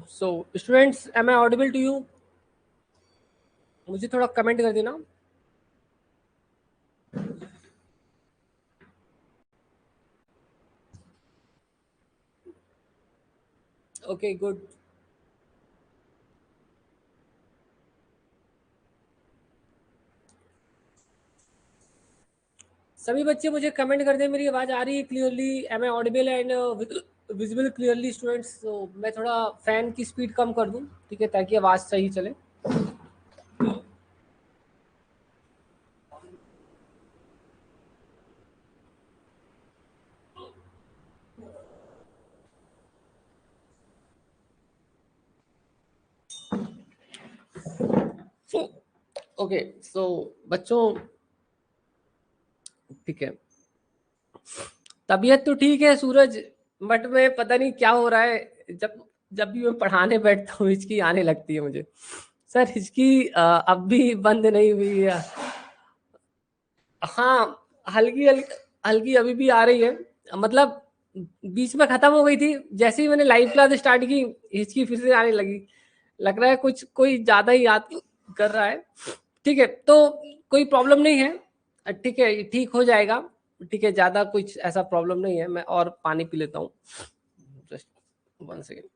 So students, am I audible to you? मुझे थोड़ा comment कर देना. Okay, good. सभी बच्चे मुझे कमेंट कर दें, मेरी आवाज़ आ रही है clearly? Am I audible and visible clearly students? तो मैं थोड़ा फ़ैन की स्पीड कम कर दूं, ठीक है, ताकि आवाज़ सही चले. ओके, सो बच्चों, ठीक है, तबीयत तो ठीक है सूरज, बट मैं पता नहीं क्या हो रहा है. जब जब भी मैं पढ़ाने बैठता हूँ हिचकी आने लगती है मुझे. सर हिचकी अब भी बंद नहीं हुई है. हाँ, हल्की हल्की हल्की अभी भी आ रही है. मतलब बीच में खत्म हो गई थी, जैसे ही मैंने लाइव क्लास स्टार्ट की हिचकी फिर से आने लगी. लग रहा है कुछ कोई ज्यादा ही याद कर रहा है. ठीक है, तो कोई प्रॉब्लम नहीं है, ठीक है, ठीक हो जाएगा. ठीक है, ज्यादा कुछ ऐसा प्रॉब्लम नहीं है. मैं और पानी पी लेता हूँ. Just 1 second.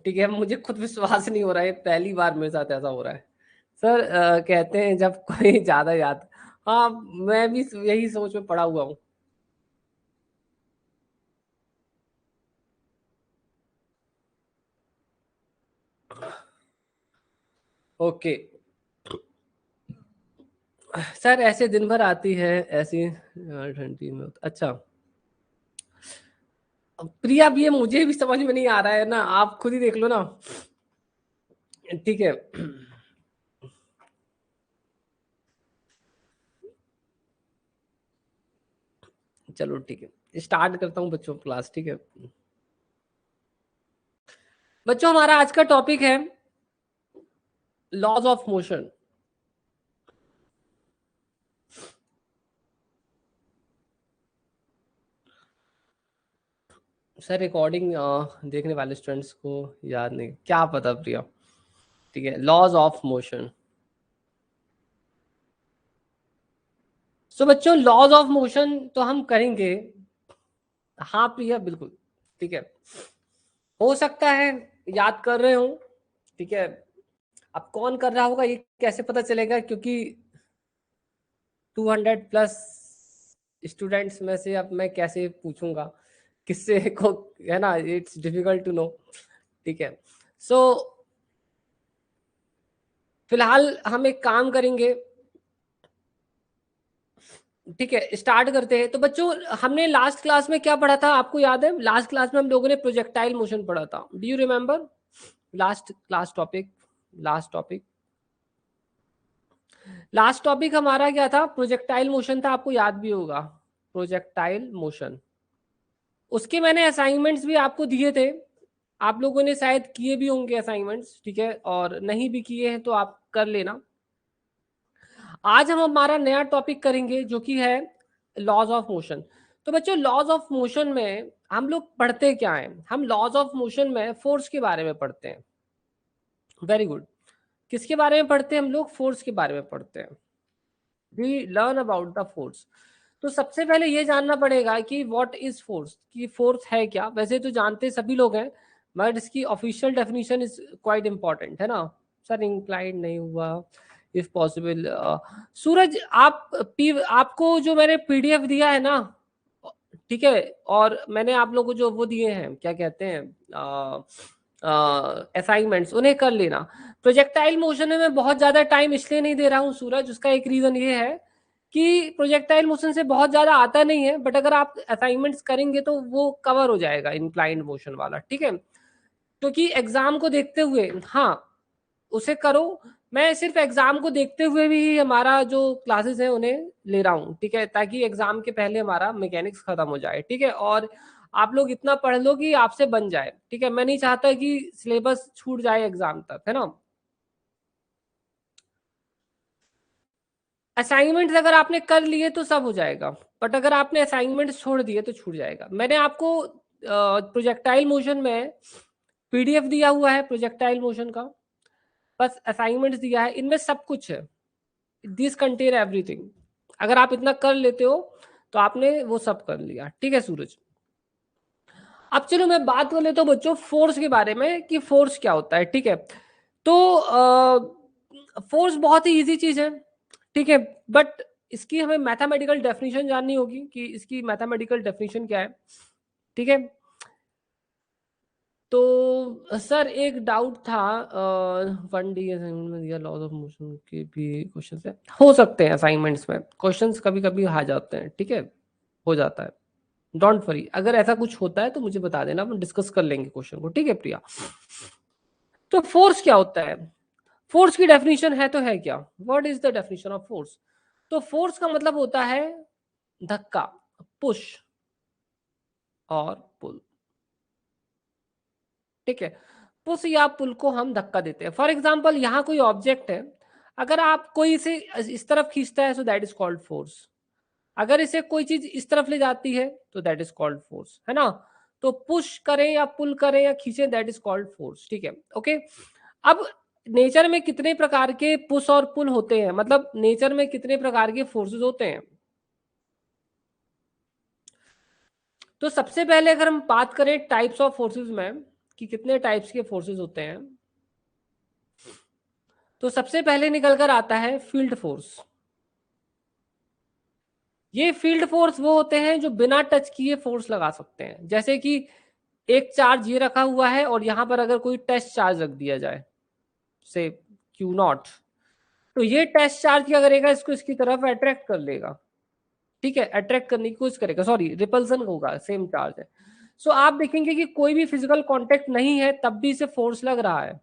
ठीक है, मुझे खुद विश्वास नहीं हो रहा है, पहली बार मेरे साथ ऐसा हो रहा है. सर कहते हैं जब कोई ज्यादा याद. हाँ, मैं भी यही सोच में पड़ा हुआ हूँ. ओके सर, ऐसे दिन भर आती है ऐसी ठंडी में. अच्छा प्रिया, अब ये मुझे भी समझ में नहीं आ रहा है ना, आप खुद ही देख लो ना. ठीक है, चलो ठीक है, स्टार्ट करता हूँ बच्चों क्लास. ठीक है बच्चों, हमारा आज का टॉपिक है laws of motion. Sir recording देखने वाले स्टूडेंट्स को याद नहीं, क्या पता प्रिया. ठीक है, लॉज ऑफ मोशन. सो बच्चों, लॉज ऑफ मोशन तो हम करेंगे. हाँ प्रिया, बिल्कुल. ठीक है, हो सकता है याद कर रहे हो. ठीक है, अब कौन कर रहा होगा ये कैसे पता चलेगा, क्योंकि 200+ स्टूडेंट्स में से अब मैं कैसे पूछूंगा किससे को, है ना, इट्स डिफिकल्ट टू नो. ठीक है, सो फिलहाल हम एक काम करेंगे. ठीक है, स्टार्ट करते हैं. तो बच्चों, हमने लास्ट क्लास में क्या पढ़ा था, आपको याद है? लास्ट क्लास में हम लोगों ने प्रोजेक्टाइल मोशन पढ़ा था. Do you remember last class topic? Last topic last topic हमारा क्या था? प्रोजेक्टाइल मोशन था, आपको याद भी होगा. प्रोजेक्टाइल मोशन, उसके मैंने असाइनमेंट्स भी आपको दिए थे. आप लोगों ने शायद किए भी होंगे असाइनमेंट्स. ठीक है, और नहीं भी किए हैं तो आप कर लेना. आज हम हमारा नया टॉपिक करेंगे जो कि है लॉज ऑफ मोशन. तो बच्चों, लॉज ऑफ मोशन में हम लोग पढ़ते क्या है? हम लॉज ऑफ मोशन में फोर्स के बारे में पढ़ते हैं. Very good. किसके बारे में पढ़ते हैं हम लोग? फोर्स के बारे में पढ़ते हैं. We learn about the force. तो सबसे पहले ये जानना पड़ेगा कि व्हाट इज फोर्स, कि फोर्स है क्या. वैसे तो जानते सभी लोग हैं, बट इसकी official definition is quite important, है ना. सर इंक्लाइंड नहीं हुआ इफ पॉसिबल. सूरज, आपको जो मैंने पीडीएफ दिया है ना, ठीक है, और मैंने आप लोगों को जो वो दिए हैं, क्या कहते हैं, असाइनमेंट्स, उन्हें कर लेना. प्रोजेक्टाइल मोशन में मैं बहुत ज्यादा टाइम इसलिए नहीं दे रहा हूँ सूरज, उसका एक रीजन ये है कि प्रोजेक्टाइल मोशन से बहुत ज्यादा आता नहीं है, बट अगर आप असाइनमेंट्स करेंगे तो वो कवर हो जाएगा इंक्लाइंड मोशन वाला. ठीक है, क्योंकि एग्जाम को देखते हुए, हाँ, उसे करो. मैं सिर्फ एग्जाम को देखते हुए भी हमारा जो क्लासेस हैं उन्हें ले रहा हूँ. ठीक है, ताकि एग्जाम के पहले हमारा मैकेनिक्स खत्म हो जाए. ठीक है, और आप लोग इतना पढ़ लो कि आपसे बन जाए. ठीक है, मैं नहीं चाहता कि सिलेबस छूट जाए एग्जाम तक, है ना. असाइनमेंट्स अगर आपने कर लिए तो सब हो जाएगा, बट अगर आपने असाइनमेंट छोड़ दिए तो छूट जाएगा. मैंने आपको प्रोजेक्टाइल मोशन में पीडीएफ दिया हुआ है प्रोजेक्टाइल मोशन का, बस असाइनमेंट्स दिया है, इनमें सब कुछ है, दिस कंटेन एवरीथिंग। अगर आप इतना कर लेते हो तो आपने वो सब कर लिया। ठीक है सूरज, अब चलो मैं बात कर लेता हूँ बच्चों फोर्स के बारे में कि फोर्स क्या होता है। ठीक है, तो फोर्स बहुत ही इजी चीज है, ठीक है, बट इसकी हमें मैथमेटिकल डेफिनेशन जाननी होगी कि इसकी मैथमेटिकल डेफिनेशन क्या है। ठीक है, तो सर एक डाउट था, 1D असाइनमेंट में दिया लॉज ऑफ मोशन के भी क्वेश्चन है, हो सकते हैं असाइनमेंट्स में क्वेश्चंस कभी कभी आ जाते हैं। ठीक है, हो जाता है, डोंट वरी, अगर ऐसा कुछ होता है तो मुझे बता देना, हम डिस्कस कर लेंगे क्वेश्चन को। ठीक है प्रिया, तो फोर्स क्या होता है? फोर्स की डेफिनेशन है तो है क्या, what is the definition of force? तो फोर्स का मतलब होता है धक्का, पुश और पुल। ठीक है, पुश या पुल को हम धक्का देते हैं। फॉर एग्जाम्पल यहाँ कोई ऑब्जेक्ट है, अगर आप कोई इसे इस तरफ खींचता है so that is called force, अगर इसे कोई चीज इस तरफ ले जाती है तो दैट इज कॉल्ड फोर्स, है ना? तो पुश करें या पुल करें या खींचें दैट इज कॉल्ड फोर्स। ठीक है, ओके। अब नेचर में कितने प्रकार के पुश और पुल होते हैं, मतलब नेचर में कितने प्रकार के फोर्सेस होते हैं? तो सबसे पहले अगर हम बात करें टाइप्स ऑफ फोर्सेस में कि कितने टाइप्स के फोर्सेस होते हैं, तो सबसे पहले निकल कर आता है फील्ड फोर्स। ये फील्ड फोर्स वो होते हैं जो बिना टच किए फोर्स लगा सकते हैं, जैसे कि एक चार्ज ये रखा हुआ है और यहां पर अगर कोई टेस्ट चार्ज रख दिया जाए से Q0, तो ये टेस्ट चार्ज क्या करेगा, इसको इसकी तरफ अट्रैक्ट कर लेगा। ठीक है, अट्रैक्ट करने की कोशिश करेगा, सॉरी रिपल्सन होगा, सेम चार्ज है। सो आप देखेंगे कि कोई भी फिजिकल कांटेक्ट नहीं है तब भी इसे फोर्स लग रहा है,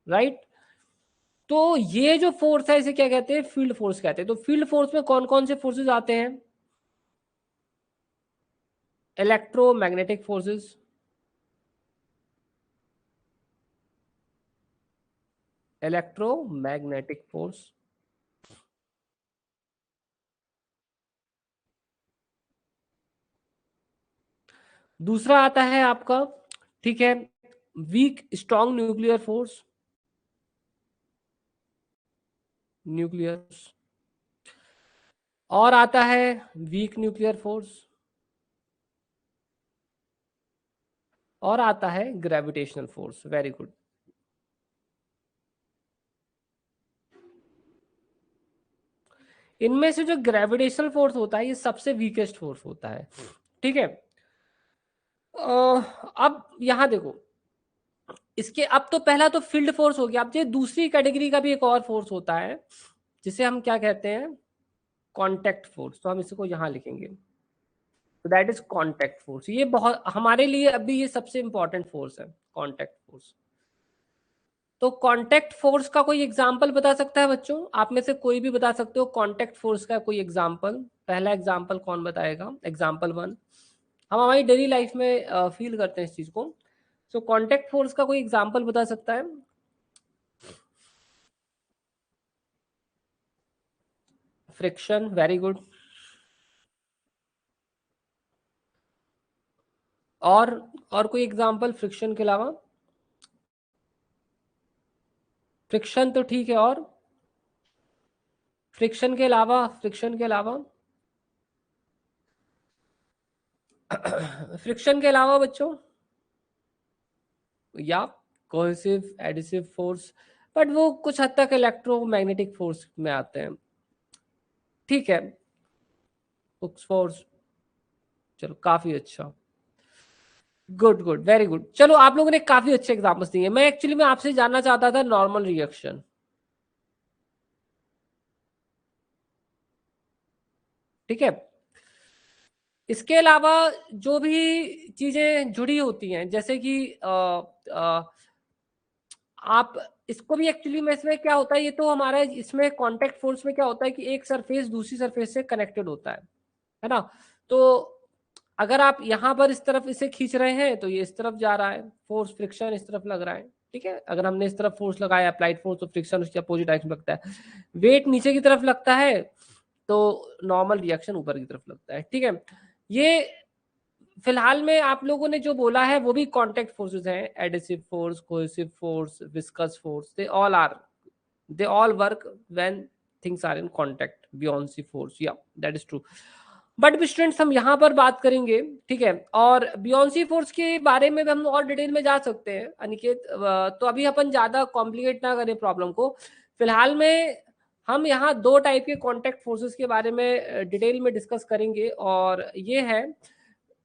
राइट? तो ये जो फोर्स है इसे क्या कहते हैं, फील्ड फोर्स कहते हैं। तो फील्ड फोर्स में कौन कौन से फोर्सेस आते हैं? इलेक्ट्रोमैग्नेटिक फोर्सेस, इलेक्ट्रोमैग्नेटिक फोर्स, दूसरा आता है आपका, ठीक है, weak strong nuclear force, nuclear, और आता है वीक न्यूक्लियर फोर्स, और आता है ग्रेविटेशनल फोर्स। Very good. इनमें से जो ग्रेविटेशनल फोर्स होता है ये सबसे वीकेस्ट फोर्स होता है। ठीक है, अब यहां देखो, इसके अब तो पहला तो फील्ड फोर्स हो गया, अब ये दूसरी कैटेगरी का भी एक और फोर्स होता है जिसे हम क्या कहते हैं, कांटेक्ट फोर्स। तो हम इसको यहां लिखेंगे, तो दैट इज कांटेक्ट फोर्स। ये बहुत हमारे लिए अभी ये सबसे इंपॉर्टेंट फोर्स है, कांटेक्ट फोर्स। तो कांटेक्ट फोर्स का कोई एग्जांपल बता सकता है बच्चों? आप में से कोई भी बता सकते हो कांटेक्ट फोर्स का कोई एग्जांपल? पहला एग्जांपल कौन बताएगा? एग्जांपल वन, हम हमारी डेली लाइफ में फील करते हैं इस चीज को। सो कांटेक्ट फोर्स का कोई एग्जांपल बता सकता है? Friction, very good. और कोई एग्जांपल फ्रिक्शन के अलावा? फ्रिक्शन तो ठीक है, और फ्रिक्शन के अलावा, फ्रिक्शन के अलावा फ्रिक्शन के अलावा बच्चों, या कोहेसिव एडिसिव फोर्स, बट वो कुछ हद तक इलेक्ट्रोमैग्नेटिक फोर्स में आते हैं। ठीक है, हुक्स फोर्स, चलो काफी अच्छा, गुड गुड, वेरी गुड। चलो आप लोगों ने काफी अच्छे एग्जांपल्स दिए। मैं एक्चुअली में आपसे जानना चाहता था नॉर्मल रिएक्शन। ठीक है, इसके अलावा जो भी चीजें जुड़ी होती हैं, जैसे कि आप इसको भी एक्चुअली में, इसमें क्या होता है, ये तो हमारा इसमें कांटेक्ट फोर्स में क्या होता है कि एक सरफेस दूसरी सरफेस से कनेक्टेड होता है ना? तो अगर आप यहाँ पर इस तरफ इसे खींच रहे हैं तो ये इस तरफ जा रहा है, फोर्स फ्रिक्शन इस तरफ लग रहा है। ठीक है, अगर हमने इस तरफ फोर्स लगाया अप्लाइड फोर्स, तो फ्रिक्शन उसके अपोजिट डायरेक्शन में लगता है। वेट नीचे की तरफ लगता है तो नॉर्मल रिएक्शन ऊपर की तरफ लगता है। ठीक है, ये फिलहाल में आप लोगों ने जो बोला है वो भी कांटेक्ट फोर्सेस हैं, adhesive force, cohesive force, viscous force, they all work when things are in contact, buoyancy force, या that is true. But students हम यहाँ पर बात करेंगे, ठीक है, और बियोंसी फोर्स के बारे में भी हम और डिटेल में जा सकते हैं अनिकेत, तो अभी अपन ज्यादा कॉम्प्लिकेट ना करें प्रॉब्लम को। फिलहाल में हम यहाँ दो टाइप के कॉन्टैक्ट फोर्सेस के बारे में डिटेल में डिस्कस करेंगे, और ये है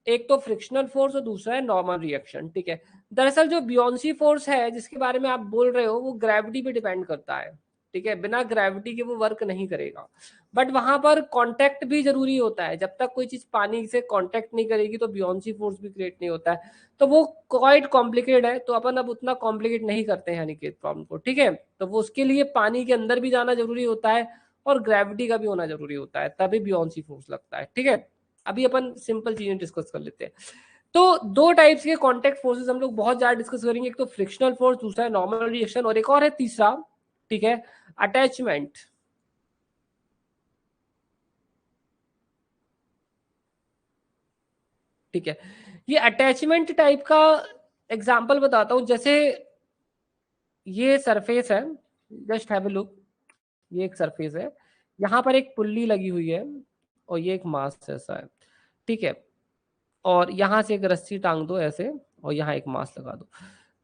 एक तो फ्रिक्शनल फोर्स और दूसरा है नॉर्मल रिएक्शन, ठीक है। दरअसल जो बियोंसी फोर्स है जिसके बारे में आप बोल रहे हो वो ग्रेविटी पे डिपेंड करता है, ठीक है, बिना ग्रेविटी के वो वर्क नहीं करेगा। बट वहां पर कांटेक्ट भी जरूरी होता है, जब तक कोई चीज पानी से कांटेक्ट नहीं करेगी तो बियोंसी फोर्स भी क्रिएट नहीं होता है। तो वो क्वाइट कॉम्प्लिकेट है, तो अपन अब उतना कॉम्प्लिकेट नहीं करते हैं अनिकेत प्रॉब्लम को, ठीक है। तो वो उसके लिए पानी के अंदर भी जाना जरूरी होता है और ग्रेविटी का भी होना जरूरी होता है, तभी बियोंसी फोर्स लगता है, ठीक है। अभी अपन सिंपल चीजें डिस्कस कर लेते हैं। तो दो टाइप्स के कांटेक्ट फोर्सेस हम लोग बहुत ज्यादा डिस्कस करेंगे, एक तो फ्रिक्शनल फोर्स, दूसरा है नॉर्मल रिएक्शन, और एक और है तीसरा, ठीक है, अटैचमेंट। ठीक है, ये अटैचमेंट टाइप का एग्जांपल बताता हूं। जैसे ये सरफेस है, जस्ट हैव अ लुक, ये एक सरफेस है, यहाँ पर एक पुल्ली लगी हुई है और ये एक मास ऐसा है, ठीक है, और यहाँ से एक रस्सी टांग दो ऐसे और यहाँ एक मास लगा दो।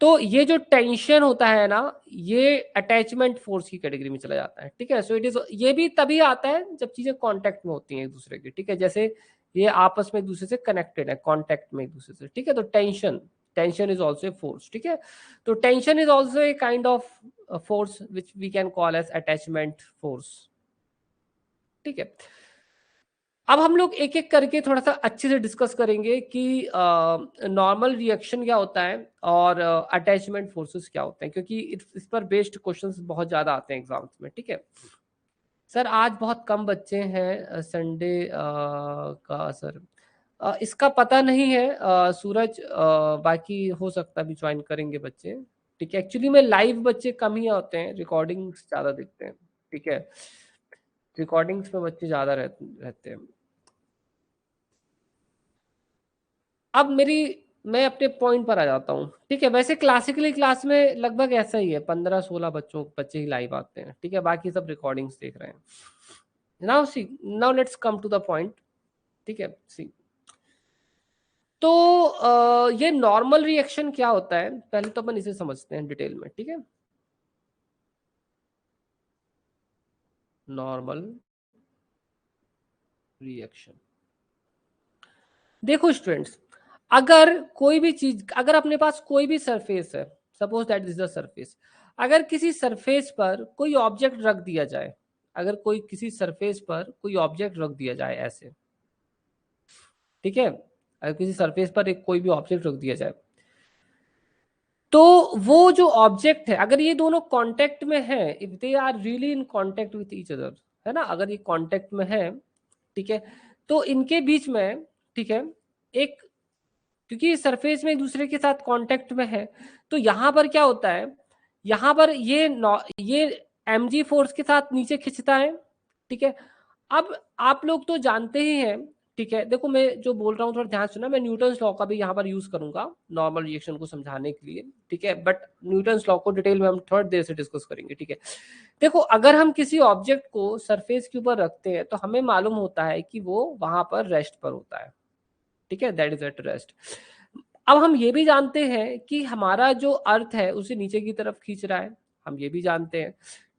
तो ये जो टेंशन होता है ना, ये अटैचमेंट फोर्स की कैटेगरी में चला जाता है, ठीक है। सो इट इज, ये भी तभी आता है जब चीजें कांटेक्ट में होती हैं एक दूसरे के, ठीक है। जैसे ये आपस में एक दूसरे से कनेक्टेड है, कांटेक्ट में एक दूसरे से, ठीक है। तो tension, tension is also a force, ठीक है। तो tension is also a kind of force which we can call as attachment force, ठीक है। अब हम लोग एक एक करके थोड़ा सा अच्छे से डिस्कस करेंगे कि नॉर्मल रिएक्शन क्या होता है और अटैचमेंट फोर्सेस क्या होते हैं, क्योंकि इस पर बेस्ड क्वेश्चंस बहुत ज्यादा आते हैं एग्जाम्स में, ठीक है। सर आज बहुत कम बच्चे हैं संडे का सर, इसका पता नहीं है सूरज, बाकी हो सकता है भी ज्वाइन करेंगे बच्चे, ठीक है। एक्चुअली में लाइव बच्चे कम ही होते हैं, रिकॉर्डिंग्स ज्यादा दिखते हैं, ठीक है, रिकॉर्डिंग्स में बच्चे ज्यादा रहते हैं। अब मेरी, मैं अपने पॉइंट पर आ जाता हूँ, ठीक है। वैसे क्लासिकली क्लास में लगभग ऐसा ही है, 15-16 बच्चे ही लाइव आते हैं, ठीक है, बाकी सब रिकॉर्डिंग्स देख रहे हैं। Now see, now let's come to the point, ठीक है। सी, तो ये नॉर्मल रिएक्शन क्या होता है, पहले तो अपन इसे समझते हैं डिटेल में, ठीक है। नॉर्मल रिएक्शन, देखो स्टूडेंट्स, अगर कोई भी चीज, अगर अपने पास कोई भी सरफेस है, suppose that is the surface, अगर किसी सरफेस पर कोई ऑब्जेक्ट रख दिया जाए, अगर कोई किसी सरफेस पर कोई ऑब्जेक्ट रख दिया जाए ऐसे, ठीक है, अगर किसी सरफेस पर एक कोई भी ऑब्जेक्ट रख दिया जाए, तो वो जो ऑब्जेक्ट है, अगर ये दोनों कांटेक्ट में है, if they are really in contact with each other, है ना, अगर ये कांटेक्ट में है, ठीक है, तो इनके बीच में, ठीक है, एक, क्योंकि सरफेस में एक दूसरे के साथ कांटेक्ट में है, तो यहां पर क्या होता है, यहां पर ये mg फोर्स के साथ नीचे खिंचता है, ठीक है। अब आप लोग तो जानते ही हैं, ठीक है, देखो मैं जो बोल रहा हूँ थोड़ा ध्यान सुना, मैं न्यूटन्स लॉ का भी यहाँ पर यूज करूंगा नॉर्मल रिएक्शन को समझाने के लिए, ठीक है, बट न्यूटन्स लॉ को डिटेल में हम थोड़ी देर से डिस्कस करेंगे, ठीक है। देखो अगर हम किसी ऑब्जेक्ट को सरफेस के ऊपर रखते हैं तो हमें मालूम होता है कि वो वहां पर रेस्ट पर होता है, ठीक है, दैट इज एट रेस्ट। अब हम ये भी जानते हैं कि हमारा जो अर्थ है उसे नीचे की तरफ खींच रहा है, हम ये भी जानते हैं,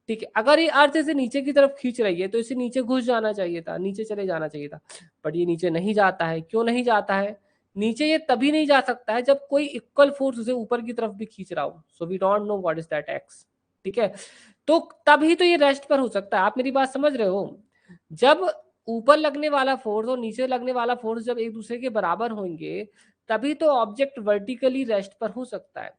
ठीक है। अगर ये अर्थ इसे नीचे की तरफ खींच रही है तो इसे नीचे घुस जाना चाहिए था, नीचे चले जाना चाहिए था, बट ये नीचे नहीं जाता है। क्यों नहीं जाता है? नीचे ये तभी नहीं जा सकता है जब कोई इक्वल फोर्स उसे ऊपर की तरफ भी खींच रहा हो, so we don't know what is that X, ठीक है। तो तभी तो ये रेस्ट पर हो सकता है, आप मेरी बात समझ रहे हो। जब ऊपर लगने वाला फोर्स और नीचे लगने वाला फोर्स जब एक दूसरे के बराबर होंगे, तभी तो ऑब्जेक्ट वर्टिकली रेस्ट पर हो सकता है।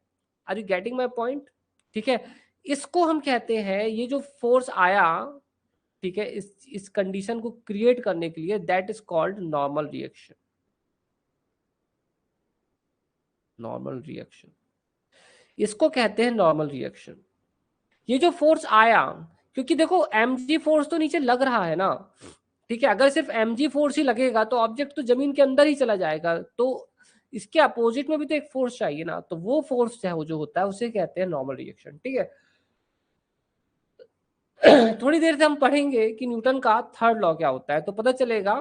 Are you getting my point? ठीक है, इसको हम कहते हैं, ये जो फोर्स आया, ठीक है, इस कंडीशन को क्रिएट करने के लिए, that is called normal reaction. Normal reaction, इसको कहते हैं नॉर्मल रिएक्शन। ये जो फोर्स आया, क्योंकि देखो mg फोर्स तो नीचे लग रहा है ना, ठीक है, अगर सिर्फ mg फोर्स ही लगेगा तो ऑब्जेक्ट तो जमीन के अंदर ही चला जाएगा, तो इसके अपोजिट में भी तो एक फोर्स चाहिए ना, तो वो फोर्स है वो जो होता है उसे कहते हैं नॉर्मल रिएक्शन। ठीक है, थोड़ी देर से हम पढ़ेंगे कि न्यूटन का थर्ड लॉ क्या होता है, तो पता चलेगा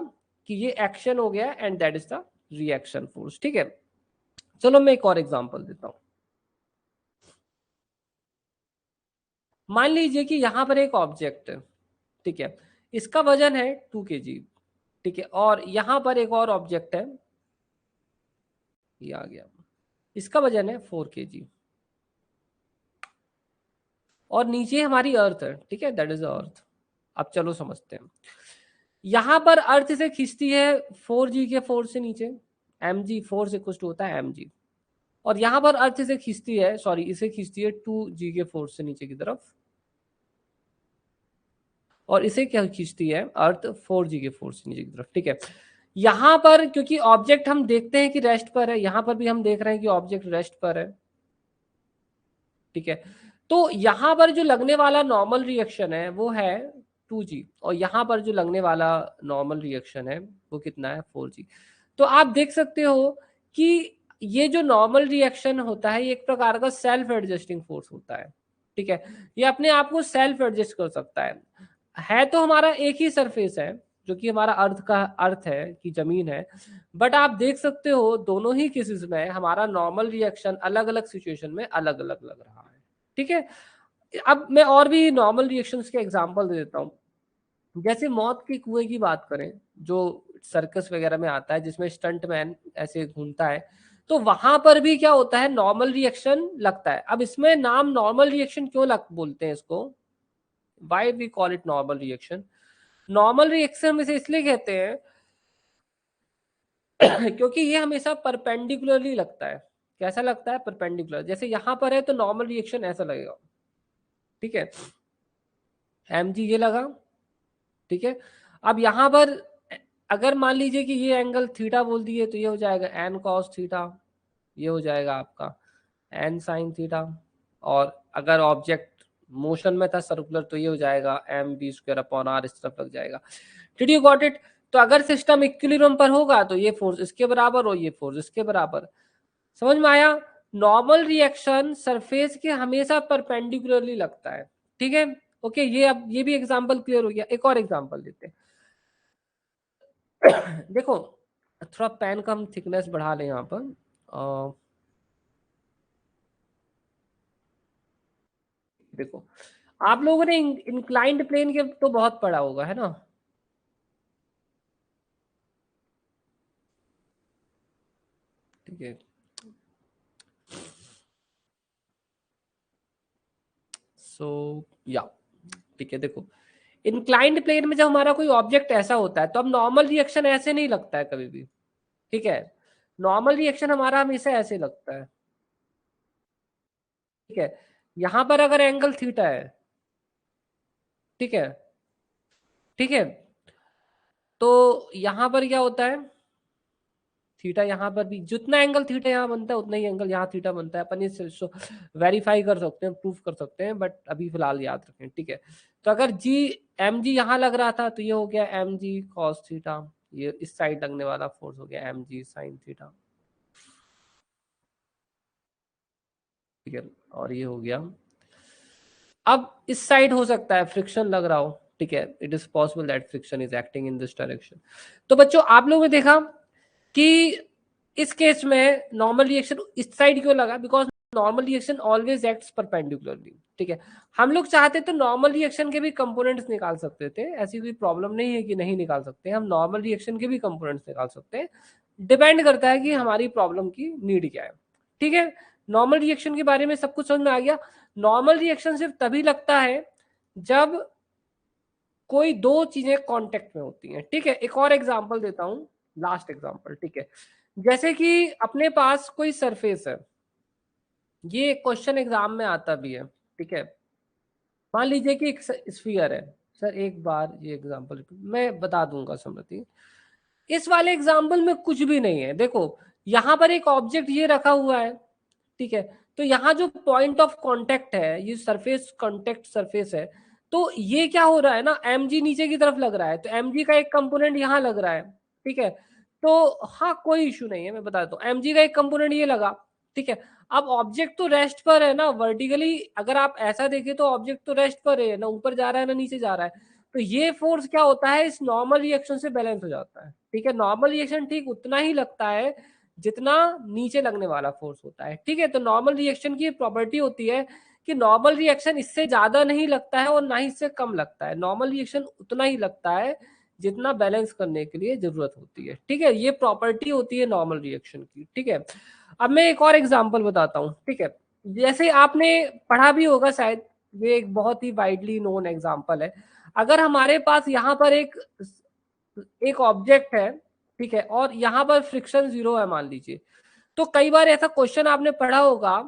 कि ये एक्शन हो गया and that is the reaction force. ठीक है, चलो मैं एक और एग्जांपल देता हूं। मान लीजिए कि यहां पर एक ऑब्जेक्ट है, ठीक है, इसका वजन है 2 kg, ठीक है, और यहां पर एक और ऑब्जेक्ट है, ये आ गया, इसका वजन है 4 kg, और नीचे हमारी अर्थ है, ठीक है, दैट इज अर्थ। अब चलो समझते हैं, यहां पर अर्थ से खींचती है 4g के फोर्स से नीचे, mg फोर्स इक्वल टू होता है mg, और यहां पर अर्थ से खींचती है, सॉरी इसे खींचती है 2g के फोर्स से नीचे की तरफ, और इसे क्या खींचती है अर्थ 4g के फोर्स से नीचे की तरफ। ठीक है, यहां पर क्योंकि ऑब्जेक्ट हम देखते हैं कि रेस्ट पर है, यहां पर भी हम देख रहे हैं कि ऑब्जेक्ट रेस्ट पर है, ठीक है, तो यहां पर जो लगने वाला नॉर्मल रिएक्शन है वो है 2g, और यहां पर जो लगने वाला नॉर्मल रिएक्शन है वो कितना है 4g। तो आप देख सकते हो कि ये जो नॉर्मल रिएक्शन होता है ये एक प्रकार का सेल्फ एडजस्टिंग फोर्स होता है। ठीक है, ये अपने आप को सेल्फ एडजस्ट कर सकता है तो हमारा एक ही सरफेस है जो कि हमारा अर्थ का अर्थ है कि जमीन है, बट आप देख सकते हो दोनों ही केसेस में हमारा नॉर्मल रिएक्शन अलग अलग सिचुएशन में अलग अलग लग रहा है। ठीक है, अब मैं और भी नॉर्मल रिएक्शंस के एग्जांपल दे देता हूँ। जैसे मौत के कुएं की बात करें, जो सर्कस वगैरह में आता है जिसमें स्टंट मैन ऐसे घूमता है, तो वहां पर भी क्या होता है नॉर्मल रिएक्शन लगता है। अब इसमें नाम नॉर्मल रिएक्शन क्यों बोलते हैं इसको, why we call it normal reaction? Normal reaction हम इसे इसलिए कहते हैं क्योंकि ये हमेशा परपेंडिकुलरली लगता है। कैसा लगता है? परपेंडिकुलर। जैसे यहां पर है तो नॉर्मल रिएक्शन ऐसा लगेगा, ठीक है, mg ये लगा, ठीक है। अब यहां पर अगर मान लीजिए कि ये एंगल थीटा बोल दिए तो ये हो जाएगा n cos थीटा, ये हो जाएगा आपका n sin थीटा, और अगर ऑब्जेक्ट मोशन में था सर्कुलर तो ये हो जाएगा mv²/r, इस तरफ लग जाएगा। Did you got it? तो अगर सिस्टम इक्विलिब्रियम पर होगा तो ये फोर्स इसके बराबर और ये फोर्स इसके बराबर। समझ में आया? नॉर्मल रिएक्शन सरफेस के हमेशा परपेंडिकुलरली लगता है। ठीक है, ओके, ये अब ये भी एग्जांपल क्लियर हो गया। एक और एग्जांपल देते हैं। देखो, थोड़ा पेन का हम थिकनेस बढ़ा लें यहाँ पर। देखो, आप लोगों ने इंक्लाइंड प्लेन के तो बहुत पढ़ा होगा, है ना? ठीक है, सो या ठीक है, देखो, इंक्लाइंड प्लेन में जब हमारा कोई ऑब्जेक्ट ऐसा होता है तो अब नॉर्मल रिएक्शन ऐसे नहीं लगता है कभी भी। ठीक है, नॉर्मल रिएक्शन हमारा हमेशा ऐसे लगता है। ठीक है, यहां पर अगर एंगल थीटा है, ठीक है, ठीक है, तो यहां पर क्या होता है, थीटा यहाँ पर भी जितना एंगल थीटा यहाँ बनता है उतना ही एंगल यहाँ थीटा बनता है। अपन ये वेरीफाई कर सकते हैं, प्रूफ कर सकते हैं, बट अभी फिलहाल याद रखें। ठीक है, तो अगर जी एम जी यहाँ लग रहा था तो ये हो गया एम जी कॉस थीटा, ये इस साइड लगने वाला फोर्स हो गया एम जी साइन थीटा। ठीक है, और ये हो गया। अब इस साइड हो सकता है फ्रिक्शन लग रहा हो, ठीक है, it is possible that friction is acting in this direction. तो बच्चों आप लोगों ने देखा कि इस केस में नॉर्मल रिएक्शन इस साइड क्यों लगा, because normal reaction always acts perpendicularly. ठीक है, हम लोग चाहते तो नॉर्मल रिएक्शन के भी कंपोनेंट्स निकाल सकते थे, ऐसी कोई प्रॉब्लम नहीं है कि नहीं निकाल सकते, हम नॉर्मल रिएक्शन के भी कंपोनेंट्स निकाल सकते हैं। डिपेंड करता है कि हमारी प्रॉब्लम की नीड क्या है। ठीक है, नॉर्मल रिएक्शन के बारे में सब कुछ समझ में आ गया। नॉर्मल रिएक्शन सिर्फ तभी लगता है जब कोई दो चीजें कांटेक्ट में होती हैं। ठीक है, एक और एग्जांपल देता हूं, लास्ट एग्जांपल। ठीक है, जैसे कि अपने पास कोई सरफेस है, ये क्वेश्चन एग्जाम में आता भी है। ठीक है, मान लीजिए कि एक स्फीयर है। सर एक बार ये एग्जांपल मैं बता दूंगा समृति, इस वाले एग्जाम्पल में कुछ भी नहीं है। देखो, यहां पर एक ऑब्जेक्ट ये रखा हुआ है, ठीक है, तो यहाँ जो पॉइंट ऑफ कांटेक्ट है ये सरफेस कांटेक्ट सरफेस है, तो ये क्या हो रहा है ना, mg नीचे की तरफ लग रहा है, तो mg का एक कंपोनेंट यहाँ लग रहा है, ठीक है। तो हाँ कोई इशू नहीं है, मैं बताता हूँ, mg का एक कंपोनेंट ये लगा, ठीक है। अब ऑब्जेक्ट तो रेस्ट पर है ना, वर्टिकली अगर आप ऐसा देखें तो ऑब्जेक्ट तो रेस्ट पर है ना, ऊपर जा रहा है ना नीचे जा रहा है, तो ये फोर्स क्या होता है, इस नॉर्मल रिएक्शन से बैलेंस हो जाता है, ठीक है। नॉर्मल रिएक्शन ठीक उतना ही लगता है जितना नीचे लगने वाला फोर्स होता है, ठीक है। तो नॉर्मल रिएक्शन की प्रॉपर्टी होती है कि नॉर्मल रिएक्शन इससे ज्यादा नहीं लगता है और ना ही इससे कम लगता है, नॉर्मल रिएक्शन उतना ही लगता है जितना बैलेंस करने के लिए जरूरत होती है, ठीक है। ये प्रॉपर्टी होती है नॉर्मल रिएक्शन की, ठीक है। अब मैं एक और एग्जांपल बताता हूँ, ठीक है। जैसे आपने पढ़ा भी होगा शायद, ये एक बहुत ही वाइडली नोन एग्जांपल है। अगर हमारे पास यहाँ पर एक ऑब्जेक्ट है, ठीक है, और यहाँ पर फ्रिक्शन 0 है मान लीजिए, तो कई बार ऐसा क्वेश्चन आपने पढ़ा होगा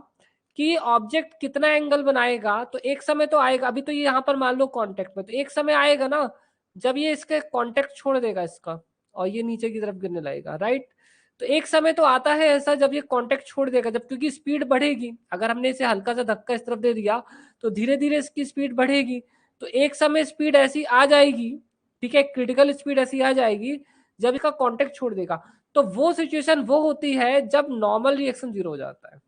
कि ऑब्जेक्ट कितना एंगल बनाएगा, तो एक समय तो आएगा, अभी तो ये यहाँ पर मान लो कांटेक्ट में, तो एक समय आएगा ना जब ये इसके कांटेक्ट छोड़ देगा इसका और ये नीचे की तरफ गिरने लगेगा, राइट। तो एक समय तो आता है ऐसा जब ये कांटेक्ट छोड़ देगा, जब क्योंकि स्पीड बढ़ेगी, अगर हमने इसे हल्का सा धक्का इस तरफ दे दिया तो धीरे धीरे इसकी स्पीड बढ़ेगी, तो एक समय स्पीड ऐसी आ जाएगी, ठीक है, क्रिटिकल स्पीड ऐसी आ जाएगी जब इसका कांटेक्ट छोड़ देगा। तो वो सिचुएशन वो होती है जब नॉर्मल रिएक्शन 0 हो जाता है।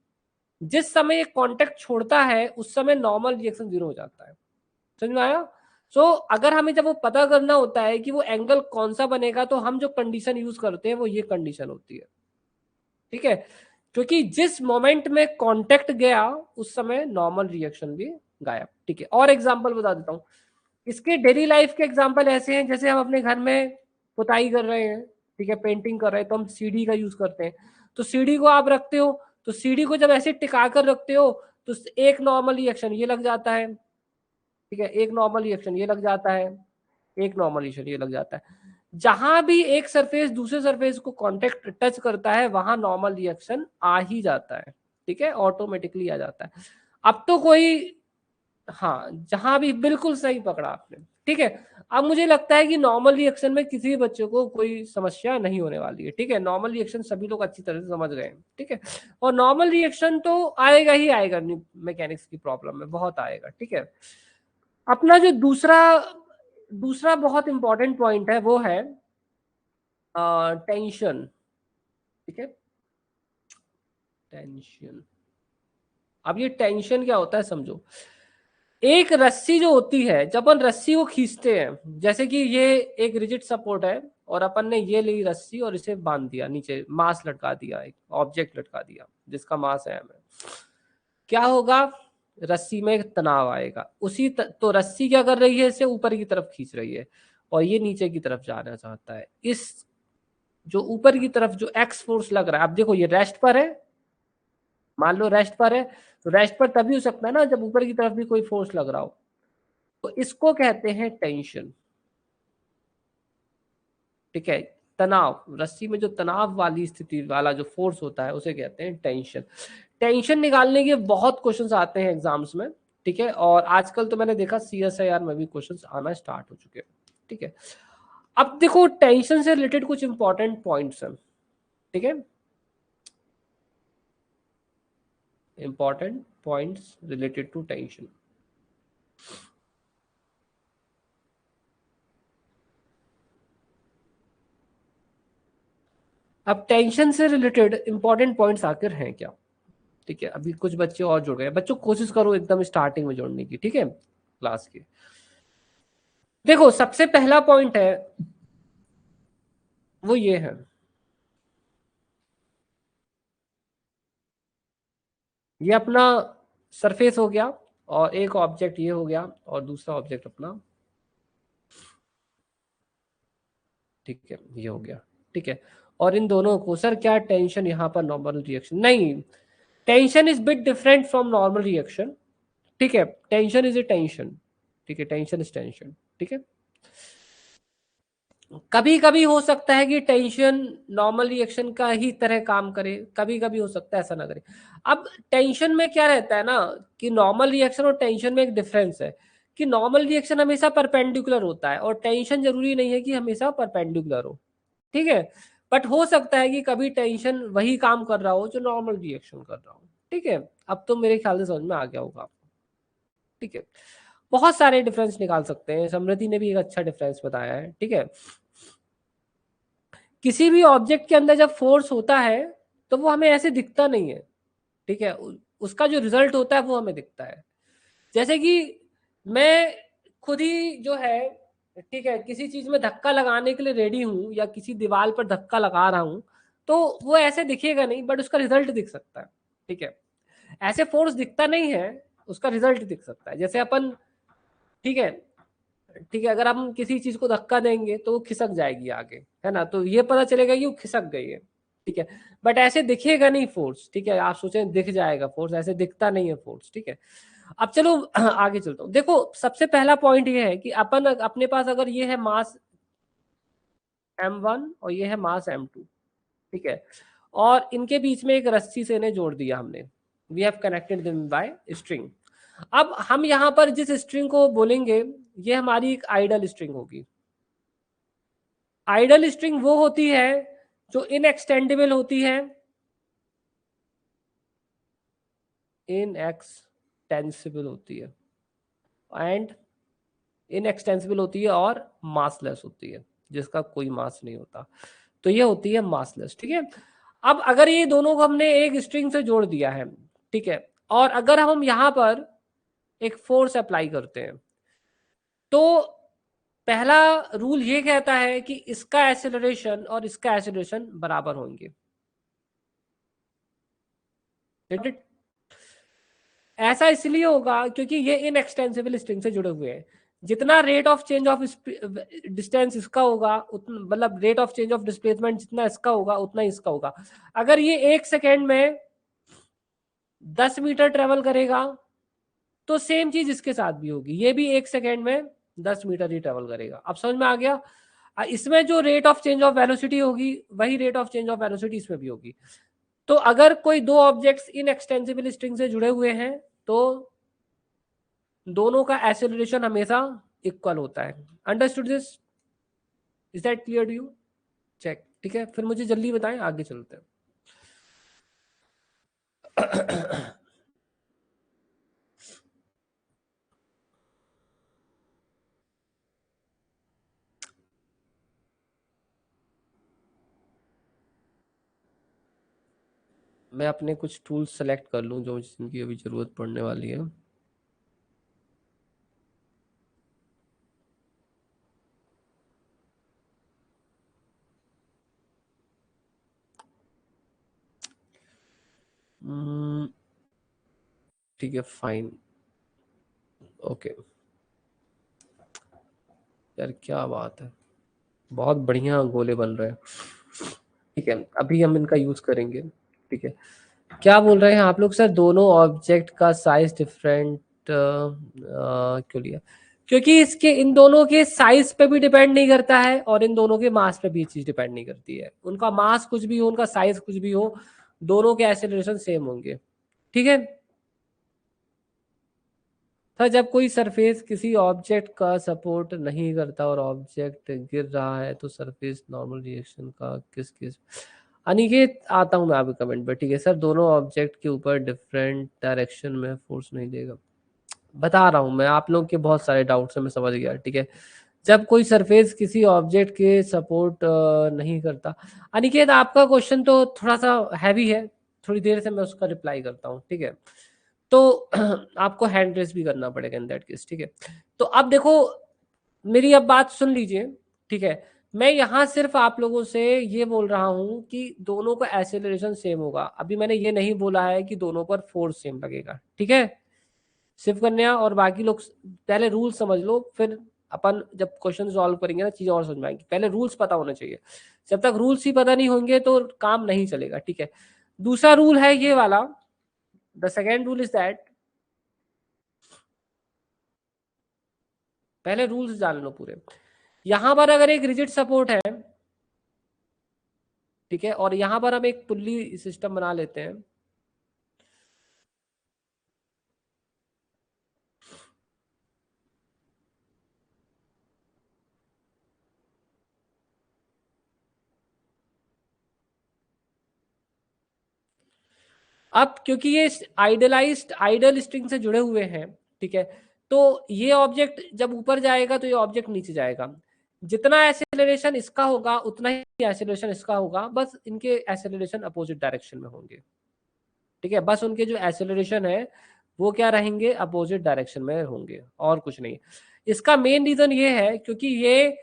जिस समय ये कांटेक्ट छोड़ता है उस समय नॉर्मल रिएक्शन 0 हो जाता है, समझ में आया। सो अगर हमें जब वो पता करना होता है कि वो एंगल कौन सा बनेगा, तो हम जो कंडीशन यूज करते हैं वो ये कंडीशन होती है, ठीक है। क्योंकि जिस मोमेंट में कांटेक्ट गया उस समय नॉर्मल रिएक्शन भी गायब, ठीक है। और एग्जांपल बता देता हूँ, इसके डेली लाइफ के एग्जांपल ऐसे हैं, जैसे हम अपने घर में पुताई कर रहे हैं, ठीक है, पेंटिंग कर रहे हैं, तो हम सीढ़ी का यूज करते हैं। तो सीढ़ी को आप रखते हो, तो सीढ़ी को जब ऐसे टिका कर रखते हो तो एक नॉर्मल रिएक्शन ये लग जाता है, ठीक है, एक नॉर्मल रिएक्शन ये लग जाता है, एक नॉर्मल रिएक्शन ये लग जाता है। जहां भी एक सरफेस दूसरे सरफेस को कांटेक्ट टच करता है वहां नॉर्मल रिएक्शन आ ही जाता है, ठीक है, ऑटोमेटिकली आ जाता है। अब तो कोई, हाँ जहां भी, बिल्कुल सही पकड़ा आपने, ठीक है। अब मुझे लगता है कि नॉर्मल रिएक्शन में किसी भी बच्चे को कोई समस्या नहीं होने वाली है, ठीक है। नॉर्मल रिएक्शन सभी लोग अच्छी तरह से समझ गए हैं, ठीक है। और नॉर्मल रिएक्शन तो आएगा ही आएगा, मैकेनिक्स की प्रॉब्लम में बहुत आएगा, ठीक है। अपना जो दूसरा दूसरा बहुत इंपॉर्टेंट पॉइंट है वो है टेंशन, ठीक है, टेंशन। अब ये टेंशन क्या होता है समझो। एक रस्सी जो होती है, जब अपन रस्सी को खींचते हैं, जैसे कि ये एक रिजिड सपोर्ट है और अपन ने ये ली रस्सी और इसे बांध दिया, नीचे मास लटका दिया, एक ऑब्जेक्ट लटका दिया जिसका मास है हमें, क्या होगा, रस्सी में एक तनाव आएगा, तो रस्सी क्या कर रही है, इसे ऊपर की तरफ खींच रही है और ये नीचे की तरफ जाना चाहता है। इस जो ऊपर की तरफ जो एक्स फोर्स लग रहा है, अब देखो ये रेस्ट पर है, मान लो रेस्ट पर है, तो रेस्ट पर तभी हो सकता है ना जब ऊपर की तरफ भी कोई फोर्स लग रहा हो, तो इसको कहते हैं टेंशन, ठीक है। तनाव, रस्सी में जो तनाव वाली स्थिति वाला जो फोर्स होता है उसे कहते हैं टेंशन। टेंशन निकालने के बहुत क्वेश्चंस आते हैं एग्जाम्स में, ठीक है, और आजकल तो मैंने देखा CSIR में भी क्वेश्चंस आना स्टार्ट हो चुके हैं, ठीक है। अब देखो टेंशन से रिलेटेड कुछ इंपॉर्टेंट पॉइंट्स हैं, ठीक है, important points related to tension. अब टेंशन से रिलेटेड इंपॉर्टेंट पॉइंट्स आकर हैं क्या, ठीक है। अभी कुछ बच्चे और जुड़ गए, बच्चों कोशिश करो एकदम स्टार्टिंग में जोड़ने की, ठीक है, क्लास के। देखो सबसे पहला पॉइंट है वो ये है, ये अपना सरफेस हो गया और एक ऑब्जेक्ट ये हो गया और दूसरा ऑब्जेक्ट अपना, ठीक है, ये हो गया, ठीक है। और इन दोनों को, सर क्या टेंशन यहाँ पर नॉर्मल रिएक्शन नहीं, tension is bit different from normal reaction, ठीक है। टेंशन इज ए टेंशन, ठीक है, टेंशन इज टेंशन, ठीक है। कभी कभी हो सकता है कि टेंशन नॉर्मल रिएक्शन का ही तरह काम करे, कभी कभी हो सकता है ऐसा ना करे। अब टेंशन में क्या रहता है ना कि नॉर्मल रिएक्शन और टेंशन में एक डिफरेंस है कि नॉर्मल रिएक्शन हमेशा परपेंडिकुलर होता है और टेंशन जरूरी नहीं है कि हमेशा परपेंडिकुलर हो, ठीक है। बट हो सकता है कि कभी टेंशन वही काम कर रहा हो जो नॉर्मल रिएक्शन कर रहा हो, ठीक है। अब तो मेरे ख्याल से समझ में आ गया होगा आपको, ठीक है। बहुत सारे डिफरेंस निकाल सकते हैं, समृद्धि ने भी एक अच्छा डिफरेंस बताया है, ठीक है। किसी भी ऑब्जेक्ट के अंदर जब फोर्स होता है तो वो हमें ऐसे दिखता नहीं है, ठीक है, उसका जो रिजल्ट होता है वो हमें दिखता है। जैसे कि मैं खुद ही जो है, ठीक है, किसी चीज में धक्का लगाने के लिए रेडी हूं या किसी दीवार पर धक्का लगा रहा हूं, तो वो ऐसे दिखेगा नहीं, बट उसका रिजल्ट दिख सकता है, ठीक है। ऐसे फोर्स दिखता नहीं है, उसका रिजल्ट दिख सकता है। जैसे अपन, ठीक है, ठीक है, अगर हम किसी चीज को धक्का देंगे तो वो खिसक जाएगी आगे, है ना, तो ये पता चलेगा कि वो खिसक गई है, ठीक है। बट ऐसे दिखेगा नहीं फोर्स, ठीक है, आप सोचें दिख जाएगा फोर्स, ऐसे दिखता नहीं है फोर्स, ठीक है। अब चलो आगे चलता हूँ। देखो सबसे पहला पॉइंट ये है कि अपन अपने पास अगर ये है मास m1 और ये है मास m2, ठीक है, और इनके बीच में एक रस्सी से इन्हें जोड़ दिया हमने, we have connected them by string. अब हम यहाँ पर जिस स्ट्रिंग को बोलेंगे ये हमारी एक आइडल स्ट्रिंग होगी। आइडल स्ट्रिंग वो होती है जो इनएक्सटेंडेबल होती है, इनएक्सटेंसिबल होती है, एंड इनएक्सटेंसिबल होती है और मासलेस होती है, जिसका कोई मास नहीं होता, तो ये होती है मासलेस, ठीक है। अब अगर ये दोनों को हमने एक स्ट्रिंग से जोड़ दिया है, ठीक है, और अगर हम यहाँ पर एक फोर्स अप्लाई करते हैं, तो पहला रूल ये कहता है कि इसका एक्सेलरेशन और इसका एक्सेलरेशन बराबर होंगे। ऐसा इसलिए होगा क्योंकि ये इनएक्सटेंसिबल स्ट्रिंग से जुड़े हुए हैं। जितना rate of change of distance इसका होगा, उतना मतलब rate of change of displacement जितना इसका होगा उतना इसका होगा। अगर ये 1 सेकेंड में 10 मीटर ट्रेवल करेगा तो सेम चीज इसके साथ भी होगी, ये भी 1 सेकेंड में 10 मीटर ही ट्रेवल करेगा। अब समझ में आ गया? इसमें जो rate of change of velocity होगी वही rate of change of velocity इसमें भी होगी। तो अगर कोई दो ऑब्जेक्ट्स इन एक्सटेंसिबल स्ट्रिंग से जुड़े हुए हैं तो दोनों का एक्सेलरेशन हमेशा इक्वल होता है। Understood this? Is that clear to you? Check, ठीक है, फिर मुझे जल्दी बताएं, आगे चलते हैं। मैं अपने कुछ टूल्स सेलेक्ट कर लूं जो जिनकी अभी जरूरत पड़ने वाली है। ठीक है, फाइन, ओके। यार क्या बात है, बहुत बढ़िया गोले बन रहे हैं, ठीक है, अभी हम इनका यूज करेंगे, ठीक है। क्या बोल रहे हैं आप लोग? सर दोनों ऑब्जेक्ट का साइज डिफरेंट क्यों लिया? क्योंकि इसके इन दोनों के साइज पे भी डिपेंड नहीं करता है और इन दोनों के मास पे भी चीज डिपेंड नहीं करती है। उनका मास कुछ भी हो, उनका साइज कुछ भी हो, दोनों के एक्सेलरेशन सेम होंगे, ठीक है। था जब कोई सरफेस किसी ऑब्जेक्ट का सपोर्ट नहीं करता और ऑब्जेक्ट गिर रहा है तो सरफेस नॉर्मल रिएक्शन का किस केस? अनिकेत आता हूँ मैं आपके कमेंट पर, ठीक है सर, दोनों ऑब्जेक्ट के ऊपर डिफरेंट डायरेक्शन में फोर्स नहीं देगा। बता रहा हूँ मैं, आप लोग के बहुत सारे डाउट्स हैं, मैं समझ गया, ठीक है। जब कोई सरफेस किसी ऑब्जेक्ट के सपोर्ट नहीं करता। अनिकेत आपका क्वेश्चन तो थोड़ा सा हैवी है, थोड़ी देर से मैं उसका रिप्लाई करता हूँ, ठीक है। तो आपको हैंड रेस भी करना पड़ेगा इन दैट केस, ठीक है। तो अब देखो, मेरी अब बात सुन लीजिए, ठीक है। मैं यहाँ सिर्फ आप लोगों से ये बोल रहा हूँ कि दोनों का एक्सेलरेशन सेम होगा, अभी मैंने ये नहीं बोला है कि दोनों पर फोर्स सेम लगेगा, ठीक है। सिर्फ कन्या और बाकी लोग पहले रूल समझ लो, फिर अपन जब क्वेश्चन सॉल्व करेंगे ना चीजें और समझ में आएंगी। पहले रूल्स पता होना चाहिए, जब तक रूल्स ही पता नहीं होंगे तो काम नहीं चलेगा, ठीक है। दूसरा रूल है ये वाला, the second rule is that, पहले रूल्स जान लो पूरे। यहां पर अगर एक रिजिड सपोर्ट है, ठीक है, और यहां पर हम एक पुल्ली सिस्टम बना लेते हैं, अब क्योंकि ये आइडल स्ट्रिंग से जुड़े हुए हैं, ठीक है, तो ये ऑब्जेक्ट जब ऊपर जाएगा तो ये ऑब्जेक्ट नीचे जाएगा। जितना एक्सेलरेशन इसका होगा उतना ही एक्सेलरेशन इसका होगा, बस इनके एक्सेलरेशन अपोजिट डायरेक्शन में होंगे। ठीक है, बस उनके जो एक्सेलरेशन है वो क्या रहेंगे, अपोजिट डायरेक्शन में होंगे, और कुछ नहीं। इसका मेन रीजन ये है क्योंकि ये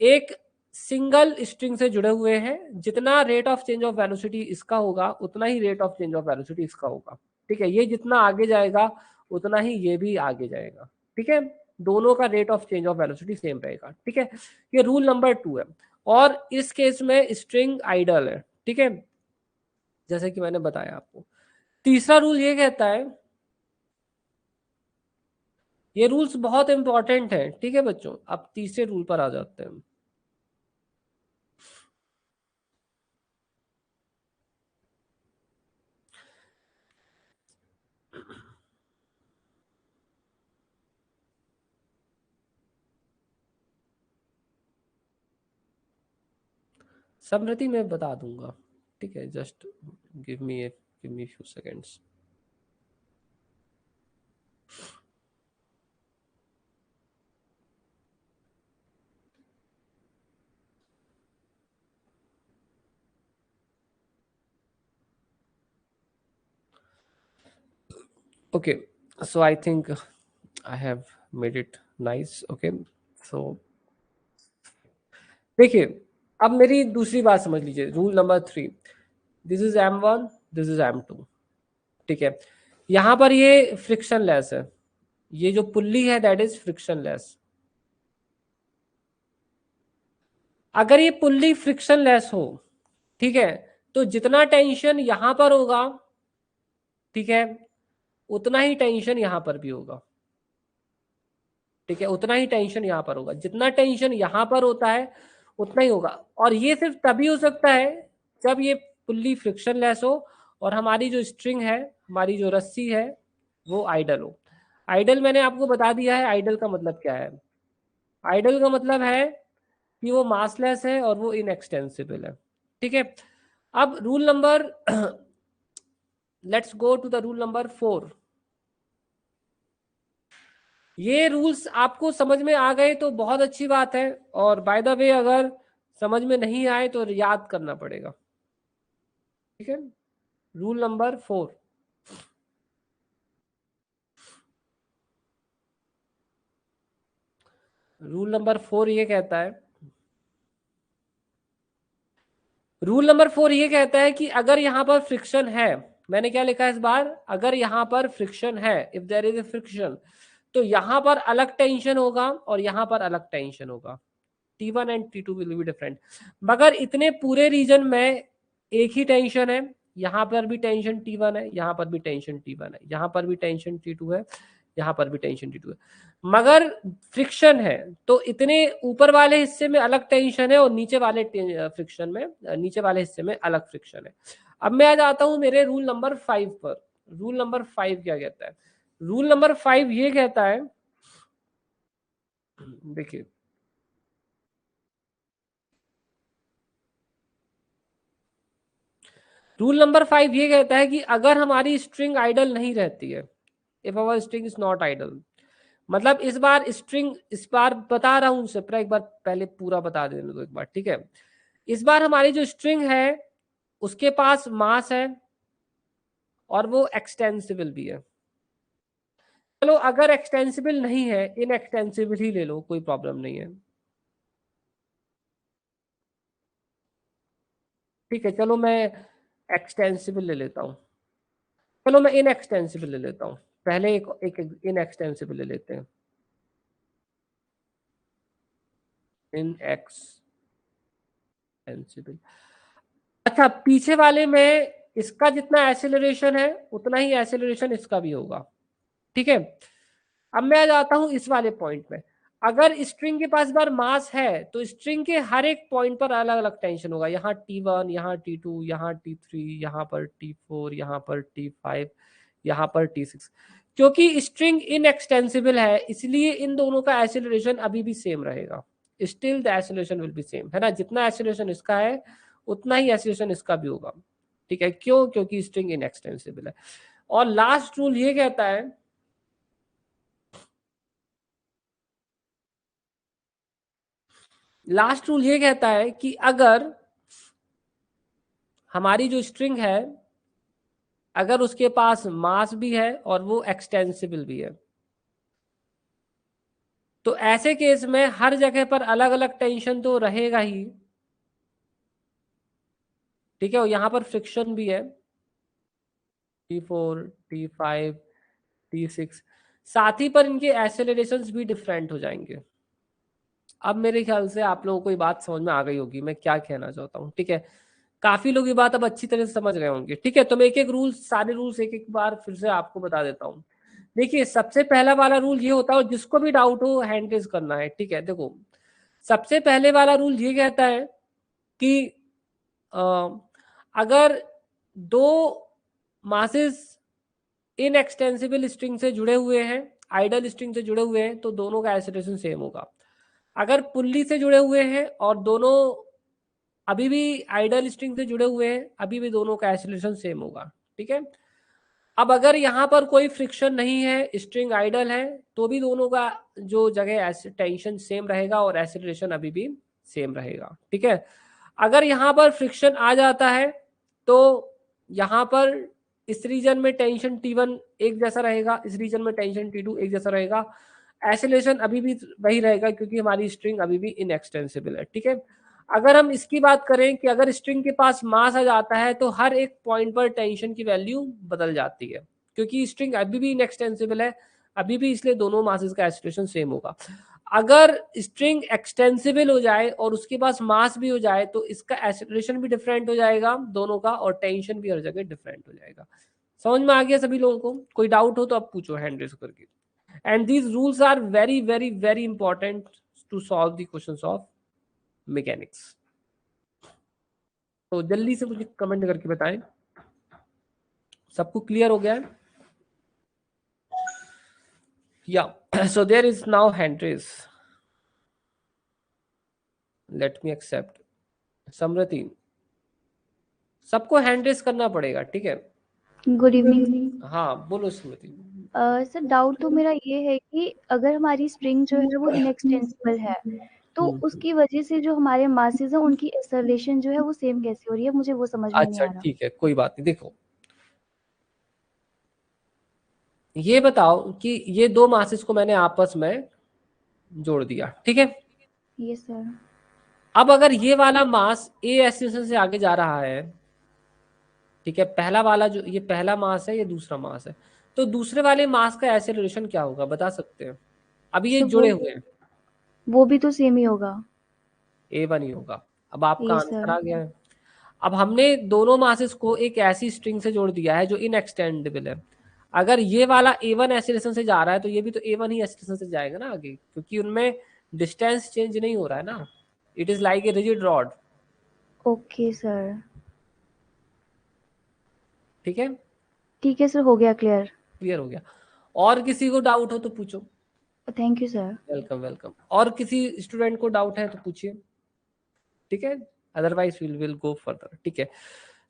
एक सिंगल स्ट्रिंग से जुड़े हुए हैं। जितना rate of change of velocity इसका होगा उतना ही rate of change of velocity इसका होगा। ठीक है, ये जितना आगे जाएगा उतना ही ये भी आगे जाएगा। ठीक है, दोनों का rate of change of velocity same रहेगा। ठीक है, ये रूल नंबर 2 है। और इस केस में स्ट्रिंग आइडल है। ठीक है, जैसे कि मैंने बताया आपको। तीसरा रूल ये कहता है, ये रूल्स बहुत इंपॉर्टेंट है। ठीक है बच्चों, अब तीसरे रूल पर आ जाते हैं। समृद्धि मैं बता दूंगा। ठीक है, just give me few seconds. Okay, so I think I have made it nice. Okay, so देखिए, अब मेरी दूसरी बात समझ लीजिए। Rule number 3, this is M1, this is M2। ठीक है, यहां पर ये फ्रिक्शन लेस है। ये जो पुल्ली है दैट इज फ्रिक्शन लेस। अगर ये पुल्ली फ्रिक्शन लेस हो, ठीक है, तो जितना टेंशन यहां पर होगा, ठीक है, उतना ही टेंशन यहां पर भी होगा। ठीक है, उतना ही टेंशन यहां पर होगा। जितना टेंशन यहां पर होता है उतना ही होगा। और ये सिर्फ तभी हो सकता है जब ये पुल्ली फ्रिक्शन लेस हो और हमारी जो स्ट्रिंग है, हमारी जो रस्सी है, वो आइडल हो। आइडल मैंने आपको बता दिया है, आइडल का मतलब क्या है। आइडल का मतलब है कि वो मासलेस है और वो इनएक्सटेंसिबल है। ठीक है, अब rule number let's go to the rule number 4। ये रूल्स आपको समझ में आ गए तो बहुत अच्छी बात है, और बाय द वे अगर समझ में नहीं आए तो याद करना पड़ेगा। ठीक है, रूल नंबर 4। रूल नंबर 4 ये कहता है, रूल नंबर 4 ये कहता है कि अगर यहां पर फ्रिक्शन है, मैंने क्या लिखा है इस बार, अगर यहां पर फ्रिक्शन है, if there is a friction, तो यहां पर अलग टेंशन होगा और यहां पर अलग टेंशन होगा। T1 and T2 will be different. मगर इतने पूरे रीजन में एक ही टेंशन है। यहाँ पर भी टेंशन T1 है, यहाँ पर भी टेंशन T1 है, यहाँ पर भी टेंशन T2 है, यहाँ पर भी टेंशन T2 है। मगर फ्रिक्शन है तो इतने ऊपर वाले हिस्से में अलग टेंशन है और नीचे वाले फ्रिक्शन में, नीचे वाले हिस्से में अलग फ्रिक्शन है। अब मैं आ जाता हूं मेरे रूल नंबर 5 पर। रूल नंबर 5 क्या कहता है? रूल नंबर 5 ये कहता है, देखिए, रूल नंबर 5 ये कहता है कि अगर हमारी स्ट्रिंग आइडल नहीं रहती है, if our string is not ideal, मतलब इस बार स्ट्रिंग, इस बार बता रहा हूं उससे एक बार पहले पूरा बता देने दो एक बार। ठीक है, इस बार हमारी जो स्ट्रिंग है उसके पास मास है और वो एक्सटेंसिबल भी है। चलो अगर एक्सटेंसिबल नहीं है, इनएक्सटेंसिबल ही ले लो, कोई प्रॉब्लम नहीं है। ठीक है, चलो मैं एक्सटेंसिबल ले लेता हूँ। चलो मैं इनएक्सटेंसिबल ले लेता हूँ। पहले एक इनएक्सटेंसिबल ले लेते हैं। इनएक्सटेंसिबल। अच्छा, पीछे वाले में इसका जितना एक्सेलरेशन है उतना ही एक्सेलरेशन इसका भी होगा। ठीक है, अब मैं आ जाता हूं इस वाले पॉइंट में। अगर स्ट्रिंग के पास बार मास है तो स्ट्रिंग के हर एक पॉइंट पर अलग अलग टेंशन होगा। यहाँ T1, यहाँ T2, यहाँ T3, यहाँ पर T4, यहाँ पर T5, यहाँ पर T6। क्योंकि स्ट्रिंग इनएक्सटेंसिबल है इसलिए इन दोनों का एक्सेलरेशन अभी भी सेम रहेगा। Still the acceleration will be same, है ना। जितना एक्सेलरेशन इसका है उतना ही एक्सेलरेशन इसका भी होगा। ठीक है, क्यों? क्योंकि स्ट्रिंग इनएक्सटेंसिबल है। और लास्ट रूल ये कहता है, लास्ट रूल ये कहता है कि अगर हमारी जो स्ट्रिंग है, अगर उसके पास मास भी है और वो एक्सटेंसिबल भी है, तो ऐसे केस में हर जगह पर अलग अलग टेंशन तो रहेगा ही, ठीक है। और यहां पर फ्रिक्शन भी है, T4, T5, T6, साथ ही पर इनके एक्सेलरेशंस भी डिफरेंट हो जाएंगे। अब मेरे ख्याल से आप लोगों को ये बात समझ में आ गई होगी मैं क्या कहना चाहता हूँ, ठीक है। काफी लोग ये बात अब अच्छी तरह से समझ गए होंगे, ठीक है। तो मैं एक एक रूल, सारे रूल्स एक एक बार फिर से आपको बता देता हूँ। देखिए, सबसे पहला वाला रूल ये होता है, जिसको भी डाउट हो हैंड रेज करना है, ठीक है। देखो, सबसे पहले वाला रूल ये कहता है कि अगर दो मासेस इनएक्सटेंसिबल स्ट्रिंग से जुड़े हुए हैं, आइडल स्ट्रिंग से जुड़े हुए हैं, तो दोनों का एक्सेलरेशन सेम होगा। अगर पुल्ली से जुड़े हुए हैं और दोनों अभी भी आइडल स्ट्रिंग से जुड़े हुए हैं, अभी भी दोनों का एक्सेलरेशन सेम होगा, ठीक है। अब अगर यहाँ पर कोई फ्रिक्शन नहीं है, स्ट्रिंग आइडल है, तो भी दोनों का जो जगह टेंशन सेम रहेगा और एक्सेलरेशन अभी भी सेम रहेगा, ठीक है। अगर यहाँ पर फ्रिक्शन आ जाता है तो यहाँ पर इस रीजन में टेंशन T1 एक जैसा रहेगा, इस रीजन में टेंशन T2 एक जैसा रहेगा, एक्सेलरेशन अभी भी वही रहेगा क्योंकि हमारी स्ट्रिंग अभी भी इनएक्सटेंसिबल है, ठीक है। अगर हम इसकी बात करें कि अगर स्ट्रिंग के पास मास आ जाता है तो हर एक पॉइंट पर टेंशन की वैल्यू बदल जाती है, क्योंकि स्ट्रिंग अभी भी इनएक्सटेंसिबल है अभी भी, इसलिए दोनों मासेस का एक्सेलरेशन सेम होगा। अगर स्ट्रिंग एक्सटेंसिबल हो जाए और उसके पास मास भी हो जाए तो इसका एक्सेलरेशन भी डिफरेंट हो जाएगा दोनों का, और टेंशन भी हर जगह डिफरेंट हो जाएगा। समझ में आ गया सभी लोगों को? कोई डाउट हो तो आप पूछो हैंड रेज करके। And these rules are very very very important to solve the questions of mechanics. तो जल्दी से मुझे कमेंट करके बताएं, सबको क्लियर हो गया है? या so there is now hand raise, let me accept. Smriti, सबको हैंड रेज करना पड़ेगा, ठीक है। Good evening. हाँ बोलो स्मृति। सर, डाउट तो मेरा ये है कि अगर हमारी स्प्रिंग जो है वो इनएक्सटेंसिबल है, तो उसकी वजह से जो हमारे मासेस हैं उनकी एक्सेलरेशन जो है वो सेम कैसे हो रही है, मुझे वो समझ में नहीं अच्छा आ रहा। ठीक है, कोई बात नहीं। देखो, ये बताओ कि ये दो मासेस को मैंने आपस में जोड़ दिया, ठीक है। Yes sir. अब अगर ये वाला मास ए एक्सेलरेशन से आगे जा रहा है, ठीक है, पहला वाला जो ये पहला मास है, ये दूसरा मास है, तो दूसरे वाले मास का एक्सेलरेशन क्या होगा बता सकते हैं? अभी ये तो जुड़े हुए हैं, वो भी तो सेम ही होगा। A1 ही होगा। अब आपका यस आंसर सर। आ गया है। अब हमने दोनों मासेस को एक ऐसी स्ट्रिंग से जोड़ दिया है जो इनएक्सटेंडेबल है। अगर ये वाला A1 एक्सेलरेशन से जा रहा है तो ये भी तो A1 ही एक्सेलरेशन से जाएगा ना आगे, क्योंकि उनमें डिस्टेंस चेंज नहीं हो रहा है ना। It is like a rigid rod, okay sir. ठीक है। ठीक है सर, हो गया क्लियर। क्लियर हो गया? और किसी को डाउट हो तो पूछो। Thank you sir. Welcome welcome. और किसी स्टूडेंट को डाउट है तो पूछिए, ठीक है। अदरवाइज विल गो फर्दर, ठीक है।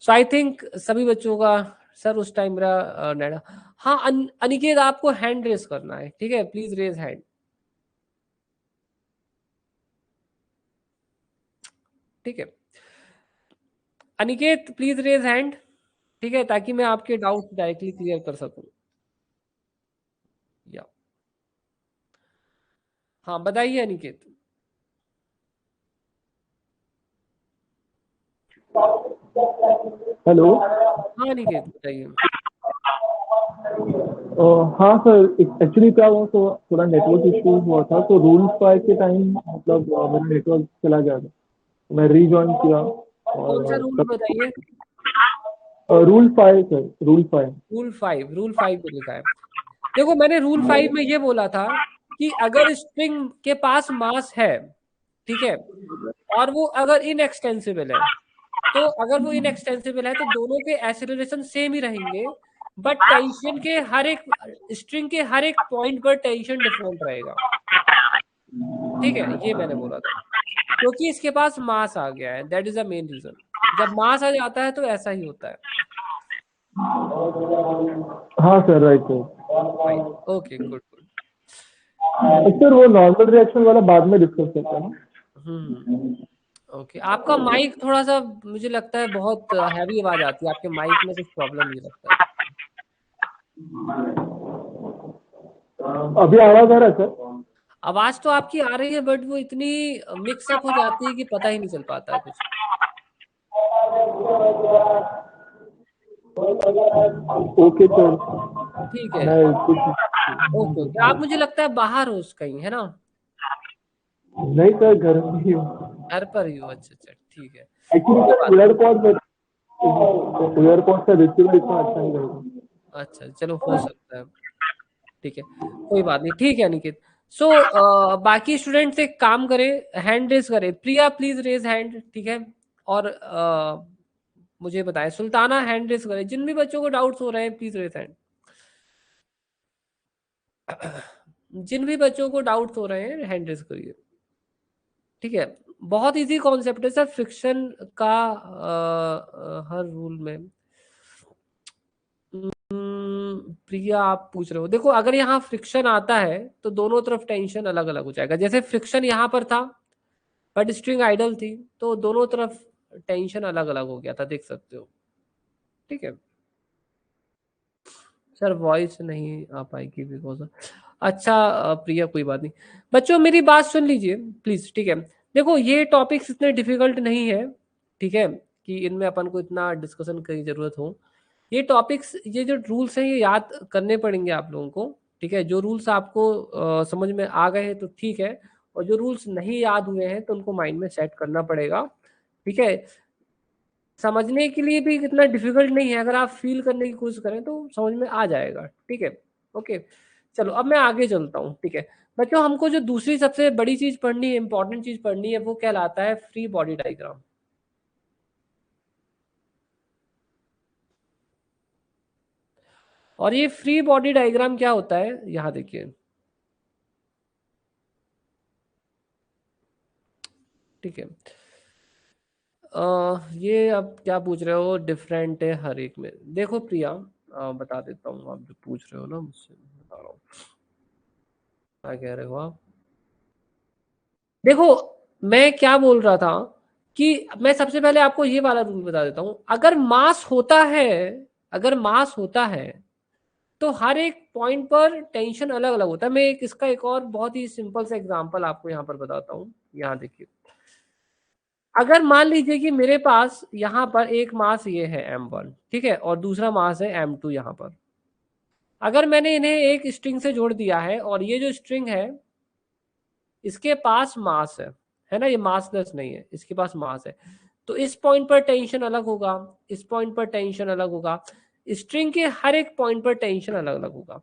सो आई थिंक सभी बच्चों का सर उस टाइम मेरा नेडा। हाँ अनिकेत, आपको हैंड रेज करना है, ठीक है, प्लीज रेज हैंड, ठीक है। अनिकेत प्लीज रेज हैंड, ठीक है, ताकि मैं आपके डाउट डायरेक्टली क्लियर कर सकूं। या हाँ बताइए अनिकेत। हेलो। हाँ अनिकेत बताइए। हाँ सर, एक्चुअली क्या हुआ, तो थोड़ा नेटवर्क इशू हुआ था, तो रूल 5 के टाइम मतलब मेरा नेटवर्क चला गया था, तो मैं रीजॉइन किया। कौन सा और रूल बताइए? Rule 5 sir, rule 5। रूल 5 को लिखा है। देखो, मैंने रूल 5 में ये बोला था कि अगर स्ट्रिंग के पास मास है, ठीक है, और वो अगर इनएक्सटेंसिबल है, तो अगर वो इनएक्सटेंसिबल है तो दोनों के एक्सेलरेशन सेम ही रहेंगे, बट टेंशन के हर एक स्ट्रिंग के हर एक पॉइंट पर टेंशन डिफरेंट रहेगा, ठीक है। ये मैंने बोला था क्योंकि इसके पास मास आ गया है, that is the main reason. जब मास आ जाता है तो ऐसा ही होता है। हाँ sir, right sir. Okay good good. Sir वो नॉर्मल रिएक्शन वाला बाद में डिस्कस करते हैं ना। ओके, आपका माइक थोड़ा सा मुझे लगता है बहुत हैवी आवाज आती है, आपके माइक में कुछ प्रॉब्लम मुझे लगता है। अभी आवाज आ रहा है सर? आवाज तो आपकी आ रही है बट वो इतनी मिक्सअप हो जाती है कि पता ही नहीं चल पाता है कुछ। ओके सर, ठीक है, मैं कुछ ओके ओके। आप मुझे लगता है बाहर हो कहीं, है ना? नहीं सर, घर में ही हूँ। घर पर ही हो? अच्छा अच्छा, ठीक है, एक्चुअली कोई बात सर एयरपोर्ट का रिसीवर इतना अच्छा नहीं रहेगा। अच्छा चलो, हो सकता है, ठीक है, कोई बात नहीं, ठीक है निकित। सो बाकी स्टूडेंट्स एक काम करें, हैंड रेज करें। प्रिया प्लीज रेज हैंड, ठीक है, और मुझे बताएं। सुल्ताना हैंड रेज करें, जिन भी बच्चों को डाउट्स हो रहे हैं प्लीज रेज हैंड। जिन भी बच्चों को डाउट्स हो रहे हैं हैंड रेज करिए, ठीक है। बहुत इजी कॉन्सेप्ट है सर, फ्रिक्शन का हर रूल में। प्रिया आप पूछ रहे हो, देखो अगर यहाँ फ्रिक्शन आता है तो दोनों तरफ टेंशन अलग अलग हो जाएगा। जैसे फ्रिक्शन यहाँ पर था बट स्ट्रिंग आइडल थी, तो दोनों तरफ टेंशन अलग अलग हो गया था, देख सकते हो, ठीक है। सर वॉइस नहीं आ पाएगी बिकॉज, अच्छा प्रिया कोई बात नहीं। बच्चों मेरी बात सुन लीजिए प्लीज, ठीक है। देखो ये टॉपिक्स इतने डिफिकल्ट नहीं है, ठीक है, कि इनमें अपन को इतना डिस्कशन की जरूरत हो। ये टॉपिक्स, ये जो रूल्स हैं ये याद करने पड़ेंगे आप लोगों को, ठीक है। जो रूल्स आपको समझ में आ गए हैं तो ठीक है, और जो रूल्स नहीं याद हुए हैं तो उनको माइंड में सेट करना पड़ेगा, ठीक है। समझने के लिए भी इतना डिफिकल्ट नहीं है, अगर आप फील करने की कोशिश करें तो समझ में आ जाएगा, ठीक है। ओके, चलो अब मैं आगे चलता हूँ, ठीक है। बच्चों हमको जो दूसरी सबसे बड़ी चीज पढ़नी है, इंपॉर्टेंट चीज पढ़नी है, वो कहलाता है फ्री बॉडी डायग्राम। और ये फ्री बॉडी डायग्राम क्या होता है, यहाँ देखिए, ठीक है। ये अब क्या पूछ रहे हो, डिफरेंट है हर एक में। देखो प्रिया, बता देता हूँ, आप जो पूछ रहे हो ना मुझसे, बता रहा हूँ क्या कह रहे हो आप। देखो मैं क्या बोल रहा था कि मैं सबसे पहले आपको ये वाला रूल बता देता हूँ। अगर मास होता है, अगर मास होता है तो हर एक पॉइंट पर टेंशन अलग अलग होता है। मैं एक इसका एक और बहुत ही सिंपल सा एग्जांपल आपको यहाँ पर बताता हूँ। यहाँ देखिए, अगर मान लीजिए कि मेरे पास यहाँ पर एक मास ये है m1, ठीक है, और दूसरा मास है m2 यहाँ पर। अगर मैंने इन्हें एक स्ट्रिंग से जोड़ दिया है और ये जो स्ट्रिंग है इसके पास मास है ना, ये मासलेस नहीं है, इसके पास मास है, तो इस पॉइंट पर टेंशन अलग होगा, इस पॉइंट पर टेंशन अलग होगा, स्ट्रिंग के हर एक पॉइंट पर टेंशन अलग अलग होगा।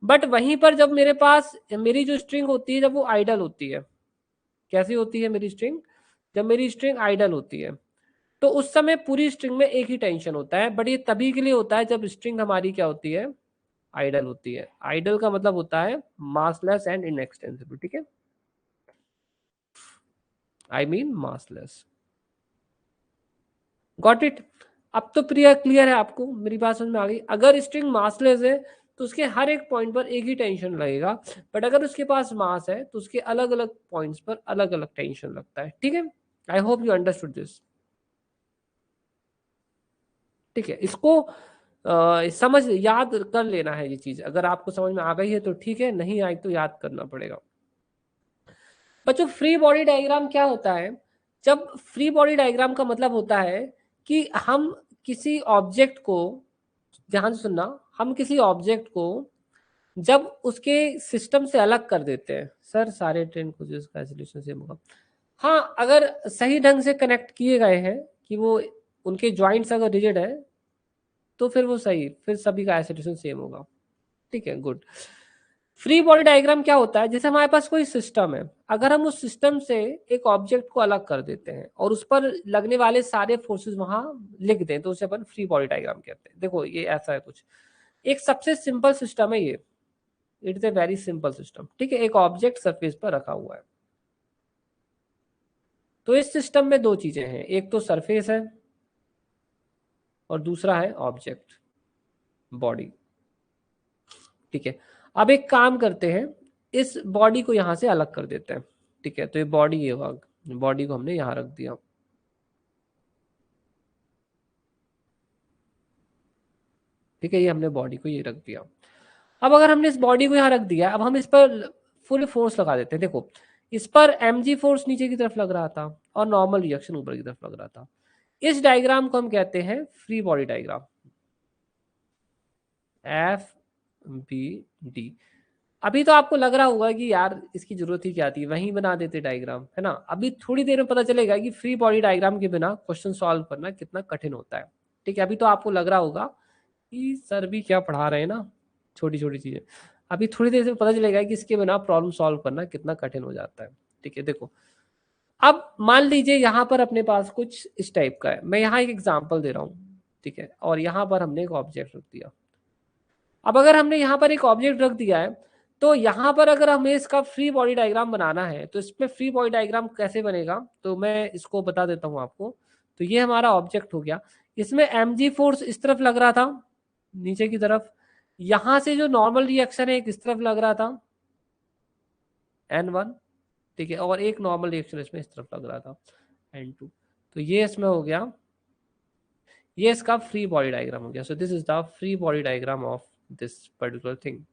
बट वहीं पर जब मेरे पास मेरी जो स्ट्रिंग होती है, जब वो आइडल होती है, कैसी होती है मेरी स्ट्रिंग, जब मेरी स्ट्रिंग आइडल होती है तो उस समय पूरी स्ट्रिंग में एक ही टेंशन होता है। बट ये तभी के लिए होता है जब स्ट्रिंग हमारी क्या होती है, आइडल होती है। आइडल का मतलब होता है मासलेस एंड इनएक्सटेंसिबल, ठीक है, I mean massless. Got it? अब तो प्रिया क्लियर है आपको, मेरी बात समझ में आ गई। अगर स्ट्रिंग मासलेस है तो उसके हर एक पॉइंट पर एक ही टेंशन लगेगा, बट अगर उसके पास मास है तो उसके अलग अलग पॉइंट्स पर अलग अलग टेंशन लगता है, ठीक है। आई होप यू अंडरस्टूड दिस, ठीक है। इसको समझ याद कर लेना है ये चीज, अगर आपको समझ में आ गई है तो ठीक है, नहीं आई तो याद करना पड़ेगा। बच्चों फ्री बॉडी डायग्राम क्या होता है? जब फ्री बॉडी डायग्राम का मतलब होता है कि हम किसी ऑब्जेक्ट को, ध्यान से सुनना, हम किसी ऑब्जेक्ट को जब उसके सिस्टम से अलग कर देते हैं। सर सारे ट्रेन को जिसका आइसोलेशन सेम होगा, हाँ अगर सही ढंग से कनेक्ट किए गए हैं कि वो उनके जॉइंट्स अगर रिजिड है तो फिर वो सही, फिर सभी का आइसोलेशन सेम होगा, ठीक है, गुड। फ्री बॉडी डायग्राम क्या होता है? जैसे हमारे पास कोई सिस्टम है, अगर हम उस सिस्टम से एक ऑब्जेक्ट को अलग कर देते हैं और उस पर लगने वाले सारे फोर्सेस वहां लिख दें तो उसे अपन फ्री बॉडी डायग्राम कहते हैं। देखो ये ऐसा है कुछ, एक सबसे सिंपल सिस्टम है ये, it is a very simple system, ठीक है। एक ऑब्जेक्ट सरफेस पर रखा हुआ है, तो इस सिस्टम में दो चीजें हैं, एक तो सरफेस है और दूसरा है ऑब्जेक्ट, बॉडी, ठीक है। अब एक काम करते हैं, इस बॉडी को यहां से अलग कर देते हैं, ठीक है। तो ये बॉडी ये होगा, बॉडी को हमने यहाँ रख दिया। ठीक है, ये हमने बॉडी को ये रख दिया। अब अगर हमने इस बॉडी को यहाँ रख दिया, अब हम इस पर फुल फोर्स लगा देते हैं। देखो इस पर mg फोर्स नीचे की तरफ लग रहा था और नॉर्मल रिएक्शन ऊपर की तरफ लग रहा था। इस डायग्राम को हम कहते हैं फ्री बॉडी डायग्राम, FBD। अभी तो आपको लग रहा होगा कि यार इसकी जरूरत ही क्या थी, वहीं बना देते डायग्राम, है ना। अभी थोड़ी देर में पता चलेगा कि फ्री बॉडी डायग्राम के बिना क्वेश्चन सॉल्व करना कितना कठिन होता है। ठीक है, अभी तो आपको लग रहा होगा कि सर भी क्या पढ़ा रहे हैं ना, छोटी छोटी चीजें। अभी थोड़ी देर से पता चलेगा कि इसके बिना प्रॉब्लम सॉल्व करना कितना कठिन हो जाता है। ठीक है, देखो अब मान लीजिए यहाँ पर अपने पास कुछ इस टाइप का है, मैं यहाँ एक एग्जाम्पल दे रहा हूँ। ठीक है, और यहाँ पर हमने एक ऑब्जेक्ट रख दिया। अब अगर हमने यहाँ पर एक ऑब्जेक्ट रख दिया है तो यहाँ पर अगर हमें इसका फ्री बॉडी डायग्राम बनाना है तो इसमें फ्री बॉडी डायग्राम कैसे बनेगा, तो मैं इसको बता देता हूँ आपको। तो ये हमारा ऑब्जेक्ट हो गया, इसमें mg फोर्स इस तरफ लग रहा था नीचे की तरफ, यहाँ से जो नॉर्मल रिएक्शन है एक इस तरफ लग रहा था n1, ठीक है, और एक नॉर्मल रिएक्शन इसमें इस तरफ लग रहा था n2। तो ये इसमें हो गया, ये इसका फ्री बॉडी डायग्राम हो गया। सो this is the free body diagram of this particular thing.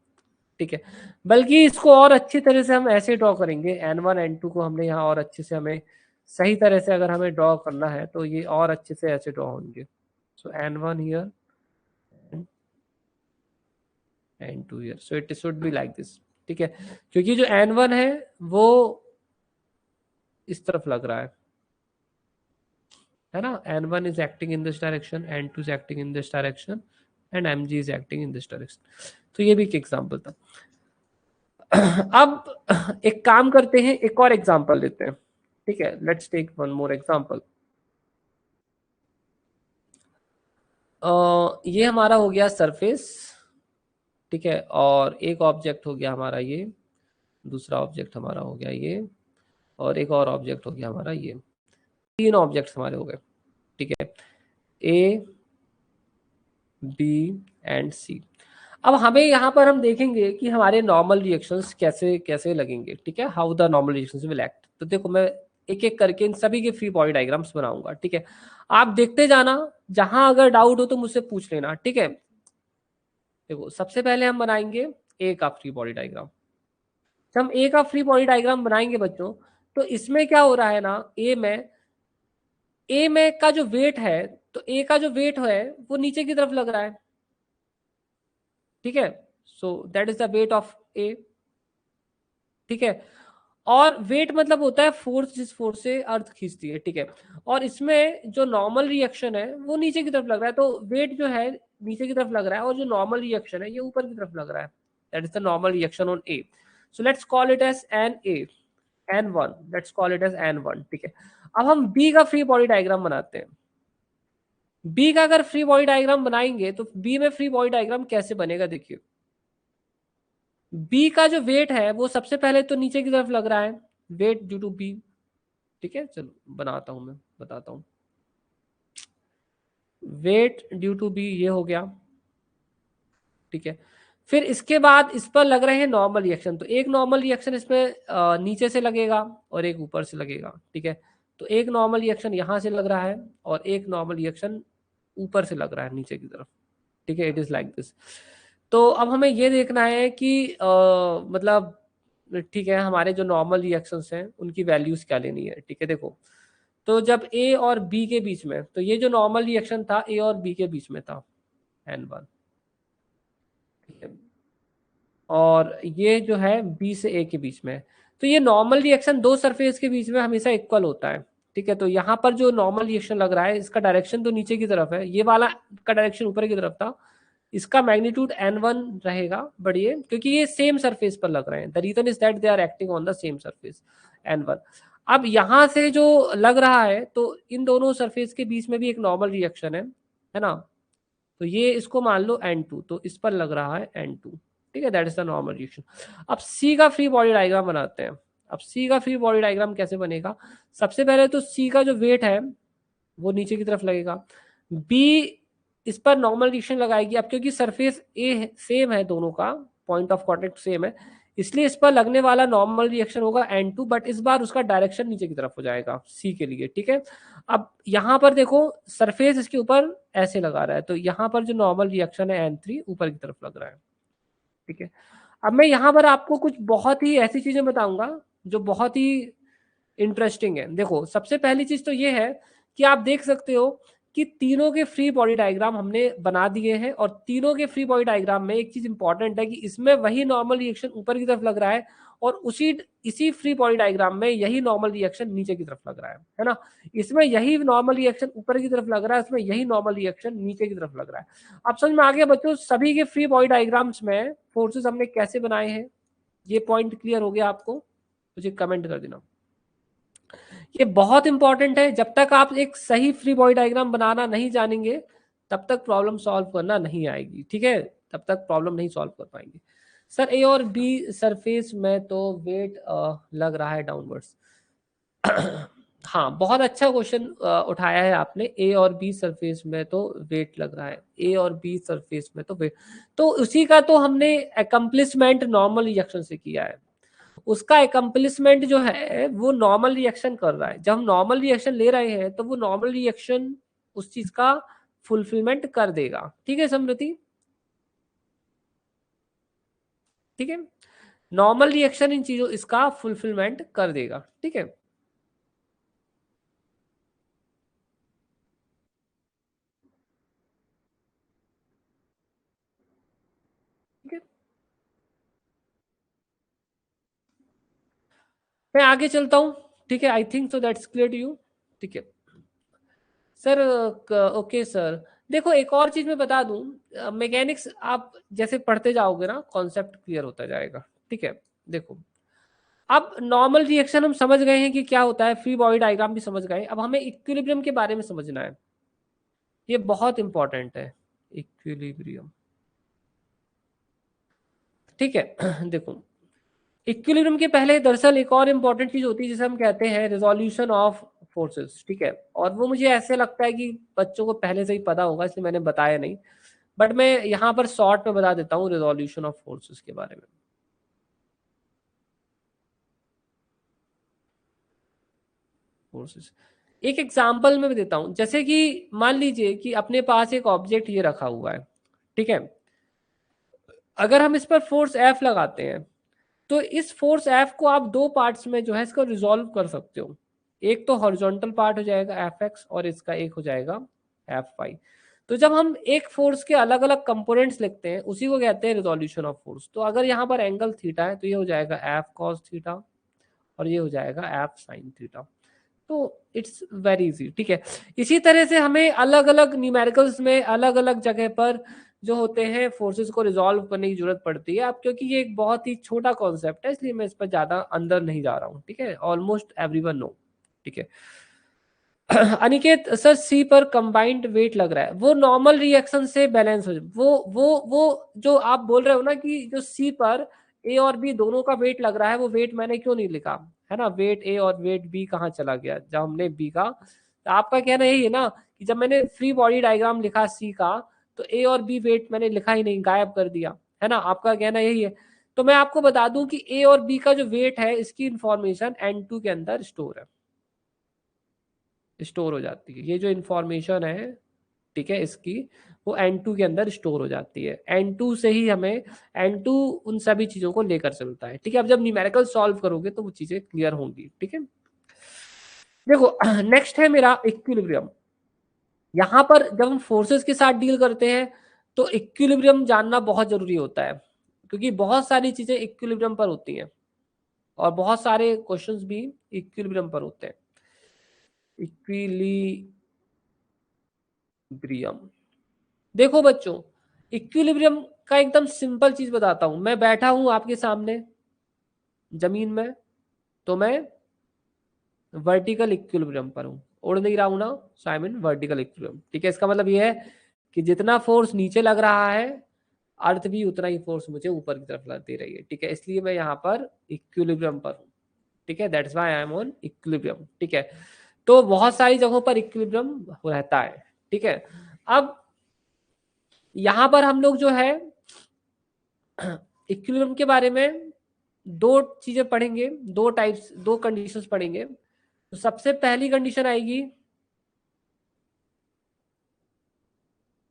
ठीक है, बल्कि इसको और अच्छी तरह से हम ऐसे ड्रॉ करेंगे, n1 n2 को हमने यहाँ और अच्छे से, हमें सही तरह से अगर हमें ड्रॉ करना है तो ये और अच्छे से ऐसे ड्रॉ होंगे। सो n1 here, n2 here, so it should be like this. ठीक है, क्योंकि जो n1 है वो इस तरफ लग रहा है ना, n1 is acting in this direction, n2 is acting in this direction and mg is acting in this direction। तो ये भी एक एग्जांपल था। अब एक काम करते हैं, एक और एग्जांपल लेते हैं। ठीक है, let's take one more example. ये हमारा हो गया सरफेस, ठीक है, और एक ऑब्जेक्ट हो गया हमारा ये, दूसरा ऑब्जेक्ट हमारा हो गया ये, और एक और ऑब्जेक्ट हो गया हमारा ये। तीन ऑब्जेक्ट्स हमारे हो गए। ठीक है, ए बी एंड सी। अब हमें यहाँ पर हम देखेंगे कि हमारे नॉर्मल रिएक्शंस कैसे कैसे लगेंगे। ठीक है, how the normal reactions will act. तो देखो मैं एक एक करके इन सभी के फ्री बॉडी डायग्राम्स बनाऊंगा। ठीक है, आप देखते जाना, जहां अगर डाउट हो तो मुझसे पूछ लेना। ठीक है, देखो सबसे पहले हम बनाएंगे ए का फ्री बॉडी डायग्राम। जब हम ए का फ्री बॉडी डायग्राम बनाएंगे बच्चों, तो इसमें क्या हो रहा है ना, ए में का जो वेट है, तो ए का जो वेट है वो नीचे की तरफ लग रहा है। ठीक है, so that is the weight of A. ठीक है, और वेट मतलब होता है फोर्स, जिस फोर्स से अर्थ खींचती है। ठीक है, और इसमें जो नॉर्मल रिएक्शन है वो नीचे की तरफ लग रहा है, तो वेट जो है नीचे की तरफ लग रहा है और जो नॉर्मल रिएक्शन है ये ऊपर की तरफ लग रहा है। That is the normal reaction on A. So let's call it as n1, let's call it as n1। ठीक है, अब हम बी का फ्री बॉडी डायग्राम बनाते हैं। बी का अगर फ्री बॉडी डायग्राम बनाएंगे तो बी में फ्री बॉडी डायग्राम कैसे बनेगा, देखिए बी का जो वेट है वो सबसे पहले तो नीचे की तरफ लग रहा है, वेट ड्यू टू बी। ठीक है, चलो बनाता हूं, मैं बताता हूं। वेट ड्यू टू बी ये हो गया। ठीक है, फिर इसके बाद इस पर लग रहे हैं नॉर्मल रिएक्शन, तो एक नॉर्मल रिएक्शन इसमें नीचे से लगेगा और एक ऊपर से लगेगा। ठीक है, तो एक नॉर्मल रिएक्शन यहाँ से लग रहा है और एक नॉर्मल रिएक्शन ऊपर से लग रहा है नीचे की तरफ। ठीक है, इट इज लाइक दिस। तो अब हमें ये देखना है कि मतलब ठीक है, हमारे जो नॉर्मल रिएक्शंस हैं उनकी वैल्यूज क्या लेनी है। ठीक है, देखो तो जब ए और बी के बीच में, तो ये जो नॉर्मल रिएक्शन था ए और बी के बीच में था n1। ठीक है, और ये जो है बी से ए के बीच में, तो ये नॉर्मल रिएक्शन दो सरफेस के बीच में हमेशा इक्वल होता है। ठीक है, तो यहाँ पर जो नॉर्मल रिएक्शन लग रहा है इसका डायरेक्शन तो नीचे की तरफ है, ये वाला का डायरेक्शन ऊपर की तरफ था, इसका मैग्नीट्यूड n1 रहेगा बढ़िए, क्योंकि ये सेम सरफेस पर लग रहे हैं। The reason is that they are acting on the same surface n1। अब यहाँ से जो लग रहा है तो इन दोनों सरफेस के बीच में भी एक नॉर्मल रिएक्शन है ना, तो ये इसको मान लो n2, तो इस पर लग रहा है n2। ठीक है, that is the normal reaction. अब सी का फ्री बॉडी डायग्राम बनाते हैं। अब सी का फ्री बॉडी डायग्राम कैसे बनेगा, सबसे पहले तो सी का जो वेट है वो नीचे की तरफ लगेगा, बी इस पर नॉर्मल रिएक्शन लगाएगी। अब क्योंकि सरफेस ए सेम है, दोनों का पॉइंट ऑफ कांटेक्ट सेम है, इसलिए इस पर लगने वाला नॉर्मल रिएक्शन होगा N2, बट इस बार उसका डायरेक्शन नीचे की तरफ हो जाएगा C के लिए, ठीक है। अब यहाँ पर देखो सरफेस इसके ऊपर ऐसे लगा रहा है, तो यहाँ पर जो नॉर्मल रिएक्शन है N3 ऊपर की तरफ लग रहा है, ठीक है। अब मैं यहाँ पर आपको कुछ बहुत ही ऐसी चीजें बताऊंगा जो बहुत ही इंटरेस्टिंग है। देखो सबसे पहली चीज तो ये है कि आप देख सकते हो कि तीनों के फ्री बॉडी डायग्राम हमने बना दिए हैं, और तीनों के फ्री बॉडी डायग्राम में एक चीज इंपॉर्टेंट है कि इसमें वही नॉर्मल रिएक्शन ऊपर की तरफ लग रहा है, और इसी फ्री बॉडी डायग्राम में यही नॉर्मल रिएक्शन नीचे की तरफ लग रहा है ना। इसमें यही नॉर्मल रिएक्शन ऊपर की तरफ लग रहा है, इसमें यही नॉर्मल रिएक्शन नीचे की तरफ लग रहा है। अब समझ में आ गया बच्चों, सभी के फ्री बॉडी डायग्राम्स में फोर्सेस हमने कैसे बनाए हैं। ये पॉइंट क्लियर हो गया आपको? मुझे कमेंट कर देना। ये बहुत इंपॉर्टेंट है, जब तक आप एक सही फ्री बॉडी डायग्राम बनाना नहीं जानेंगे तब तक प्रॉब्लम सॉल्व करना नहीं आएगी, ठीक है, तब तक प्रॉब्लम नहीं सॉल्व कर पाएंगे। सर ए और बी सरफेस में तो वेट लग रहा है डाउनवर्ड्स। हाँ, बहुत अच्छा क्वेश्चन उठाया है आपने। ए और बी सरफेस में तो वेट लग रहा है, ए और बी सरफेस में तो वेट, तो उसी का तो हमने अकम्प्लिशमेंट नॉर्मल रिएक्शन से किया है। उसका एकम्प्लिशमेंट जो है वो नॉर्मल रिएक्शन कर रहा है। जब हम नॉर्मल रिएक्शन ले रहे हैं तो वो नॉर्मल रिएक्शन उस चीज का फुलफिलमेंट कर देगा, ठीक है समृति, ठीक है। नॉर्मल रिएक्शन इन चीजों इसका फुलफिलमेंट कर देगा, ठीक है। ठीक है, मैं आगे चलता हूं, ठीक है। I think so that's clear to you, ठीक है सर। ओके सर, देखो एक और चीज मैं बता दूं, मैकेनिक्स आप जैसे पढ़ते जाओगे ना कॉन्सेप्ट क्लियर होता जाएगा, ठीक है। देखो अब नॉर्मल रिएक्शन हम समझ गए हैं कि क्या होता है, फ्री बॉडी डायग्राम भी समझ गए, अब हमें इक्विलिब्रियम के बारे में समझना है। ये बहुत इंपॉर्टेंट है, इक्विलिब्रियम, ठीक है। देखो इक्विलिब्रियम के पहले दरअसल एक और इंपॉर्टेंट चीज होती है जिसे हम कहते हैं रिजोल्यूशन ऑफ फोर्सेस, ठीक है। और वो मुझे ऐसे लगता है कि बच्चों को पहले से ही पता होगा, इसलिए मैंने बताया नहीं, बट मैं यहाँ पर शॉर्ट में बता देता हूँ रिजोल्यूशन ऑफ फोर्सेस के बारे में। फोर्सेस एक एग्जांपल में देता हूं, जैसे कि मान लीजिए कि अपने पास एक ऑब्जेक्ट ये रखा हुआ है, ठीक है। अगर हम इस पर फोर्स F लगाते हैं तो इस फोर्स F को आप दो पार्ट्स में जो है इसको रिजॉल्व कर सकते हो। एक तो हॉरिजॉन्टल पार्ट हो जाएगा Fx और इसका एक हो जाएगा Fy। तो जब हम एक फोर्स के अलग अलग कंपोनेंट्स लिखते हैं उसी को कहते हैं रिजोल्यूशन ऑफ फोर्स। तो अगर यहाँ पर एंगल थीटा है तो ये हो जाएगा F cos थीटा और ये हो जाएगा F sin थीटा। तो इट्स वेरी इजी, ठीक है। इसी तरह से हमें अलग अलग न्यूमेरिकल्स में अलग अलग जगह पर जो होते हैं फोर्सेस को रिजॉल्व करने की जरूरत पड़ती है। अब क्योंकि ये एक बहुत ही छोटा कॉन्सेप्ट है इसलिए मैं इस पर ज्यादा अंदर नहीं जा रहा हूँ, ठीक है। ऑलमोस्ट एवरीवन नो, ठीक है। अनिकेत सर सी पर कंबाइंड वेट लग रहा है, वो नॉर्मल रिएक्शन से बैलेंस हो, वो जो आप बोल रहे हो ना कि जो सी पर ए और बी दोनों का वेट लग रहा है, वो वेट मैंने क्यों नहीं लिखा है ना, वेट ए और वेट बी कहाँ चला गया जब हमने बी का। तो आपका कहना यही है ना कि जब मैंने फ्री बॉडी डायग्राम लिखा सी का तो ए और बी वेट मैंने लिखा ही नहीं, गायब कर दिया, है ना, आपका कहना यही है। तो मैं आपको बता दूं कि ए और बी का जो वेट है इसकी इंफॉर्मेशन N2 के अंदर स्टोर हो जाती है। ये जो इंफॉर्मेशन है, ठीक है, इसकी वो N2 के अंदर स्टोर हो जाती है। N2 से ही हमें N2 उन सभी चीजों को लेकर चलता है, ठीक है। अब जब न्यूमेरिकल सॉल्व करोगे तो वो चीजें क्लियर होंगी, ठीक है। देखो नेक्स्ट है मेरा इक्विलिब्रियम। यहाँ पर जब हम फोर्सेस के साथ डील करते हैं तो इक्विलिब्रियम जानना बहुत जरूरी होता है, क्योंकि बहुत सारी चीजें इक्विलिब्रियम पर होती हैं और बहुत सारे क्वेश्चंस भी इक्विलिब्रियम पर होते हैं। इक्विलिब्रियम, देखो बच्चों इक्विलिब्रियम का एकदम सिंपल चीज बताता हूं। मैं बैठा हूं आपके सामने जमीन में, तो मैं वर्टिकल इक्विलिब्रियम पर हूं, उड़ नहीं रहा हूं ना, सो आई मीन वर्टिकल इक्विलिब्रियम, ठीक है। इसका मतलब ये है कि जितना फोर्स नीचे लग रहा है अर्थ भी उतना ही फोर्स मुझे ऊपर की तरफ दे रही है, ठीक है। इसलिए मैं यहाँ पर इक्विलिब्रियम पर हूँ, ठीक है, that's why I am on equilibrium, ठीक है। तो बहुत सारी जगहों पर इक्विलिब्रियम रहता है, ठीक है। अब यहाँ पर हम लोग जो है इक्विलिब्रियम के बारे में दो चीजें पढ़ेंगे, दो टाइप्स, दो कंडीशंस पढ़ेंगे। तो सबसे पहली कंडीशन आएगी,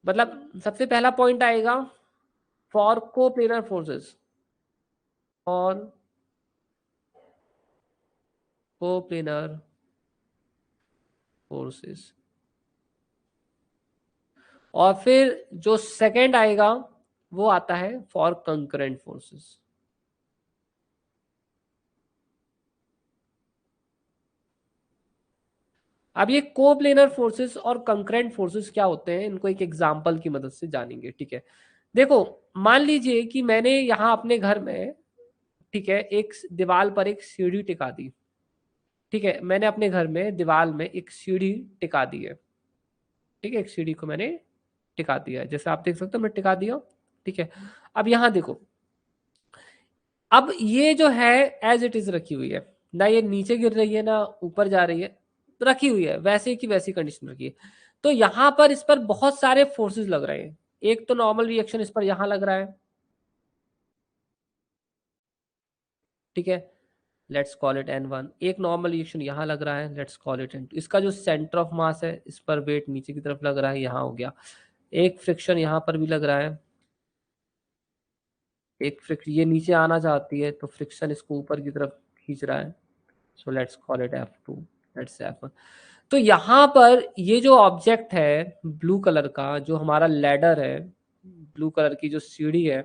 मतलब सबसे पहला पॉइंट आएगा फॉर कोप्लेनर फोर्सेस, और कोप्लेनर फोर्सेस, और फिर जो सेकंड आएगा वो आता है फॉर कंकरेंट फोर्सेस। अब ये कोप्लेनर फोर्सेस और कंकरेंट फोर्सेस क्या होते हैं, इनको एक एग्जांपल की मदद से जानेंगे। ठीक है, देखो मान लीजिए कि मैंने यहाँ अपने घर में, ठीक है, एक दीवार पर एक सीढ़ी टिका दी। ठीक है, मैंने अपने घर में दीवार में एक सीढ़ी टिका दी है। ठीक है, एक सीढ़ी को मैंने टिका दिया है, जैसे आप देख सकते हो मैं टिका दिया। ठीक है, अब यहाँ देखो, अब ये जो है एज इट इज रखी हुई है, ना ये नीचे गिर रही है ना ऊपर जा रही है, रखी हुई है वैसे की वैसी कंडीशन रखी है। तो यहाँ पर इस पर बहुत सारे फोर्सेस लग रहे हैं। एक तो नॉर्मल रिएक्शन इस पर यहाँ लग रहा है, ठीक है, लेट्स कॉल इट n1। एक नॉर्मल रिएक्शन यहाँ लग रहा है, लेट्स कॉल इट n2। इसका जो सेंटर ऑफ मास है इस पर वेट नीचे की तरफ लग रहा है, यहाँ हो गया। एक फ्रिक्शन यहाँ पर भी लग रहा है, एक फ्रिक्शन ये नीचे आना चाहती है तो फ्रिक्शन इसको ऊपर की तरफ खींच रहा है, सो let's call it f2, let's f1। तो यहाँ पर ये जो ऑब्जेक्ट है ब्लू कलर का, जो हमारा लैडर है, ब्लू कलर की जो सीढ़ी है,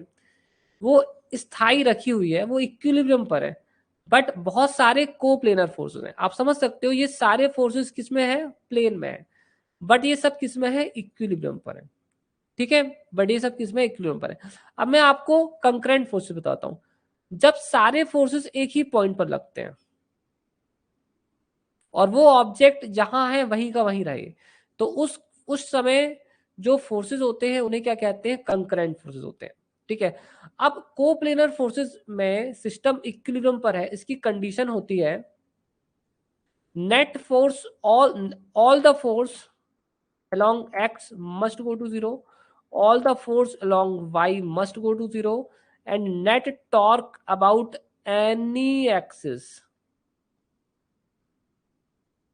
वो स्थायी रखी हुई है, वो इक्विलिब्रियम पर है। बट बहुत सारे कोप्लेनर फोर्सेस हैं, आप समझ सकते हो ये सारे फोर्सेस किस में है, प्लेन में है, बट ये सब किस में है, इक्विलिब्रियम पर है। ठीक है, बट ये सब किस में, इक्विलिब्रियम पर है। अब मैं आपको कंकरेंट फोर्सेस बताता हूं। जब सारे फोर्सेस एक ही पॉइंट पर लगते हैं और वो ऑब्जेक्ट जहां है वहीं का वहीं रहे, तो उस समय जो फोर्सेस होते हैं उन्हें क्या कहते हैं, कंकरेंट फोर्सेस होते हैं। ठीक है, अब कोप्लेनर फोर्सेस में सिस्टम इक्विलिब्रियम पर है, इसकी कंडीशन होती है net force, all the force along x must go to 0, all the force along y must go to 0, and net torque about any axis,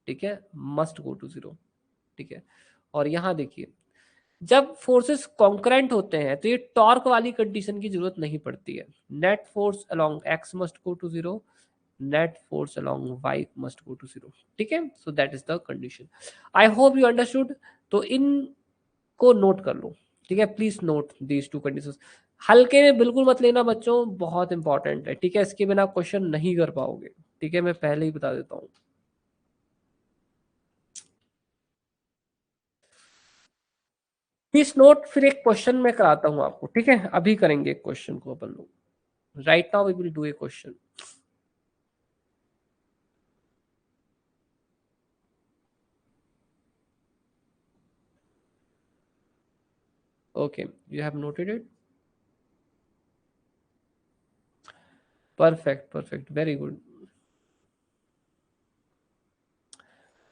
ठीक है, must go to 0। ठीक है, और यहां देखिए जब फोर्सेस कॉन्करेंट होते हैं तो ये टॉर्क वाली कंडीशन की जरूरत नहीं पड़ती है। Net force along x must go to 0, net force along y must go to 0। ठीक है, so that is the condition. I hope you understood. तो इन को नोट कर लो, ठीक है, please note these two conditions. हल्के में बिल्कुल मत लेना बच्चों, बहुत इंपॉर्टेंट है। ठीक है, इसके बिना क्वेश्चन नहीं कर पाओगे। ठीक है, मैं पहले ही बता देता हूँ। प्लीज नोट, फिर एक क्वेश्चन मैं कराता हूँ आपको। ठीक है, अभी करेंगे एक क्वेश्चन को अपन लोग। Right now we will do a question. Okay, you have noted it. Perfect, perfect, very good.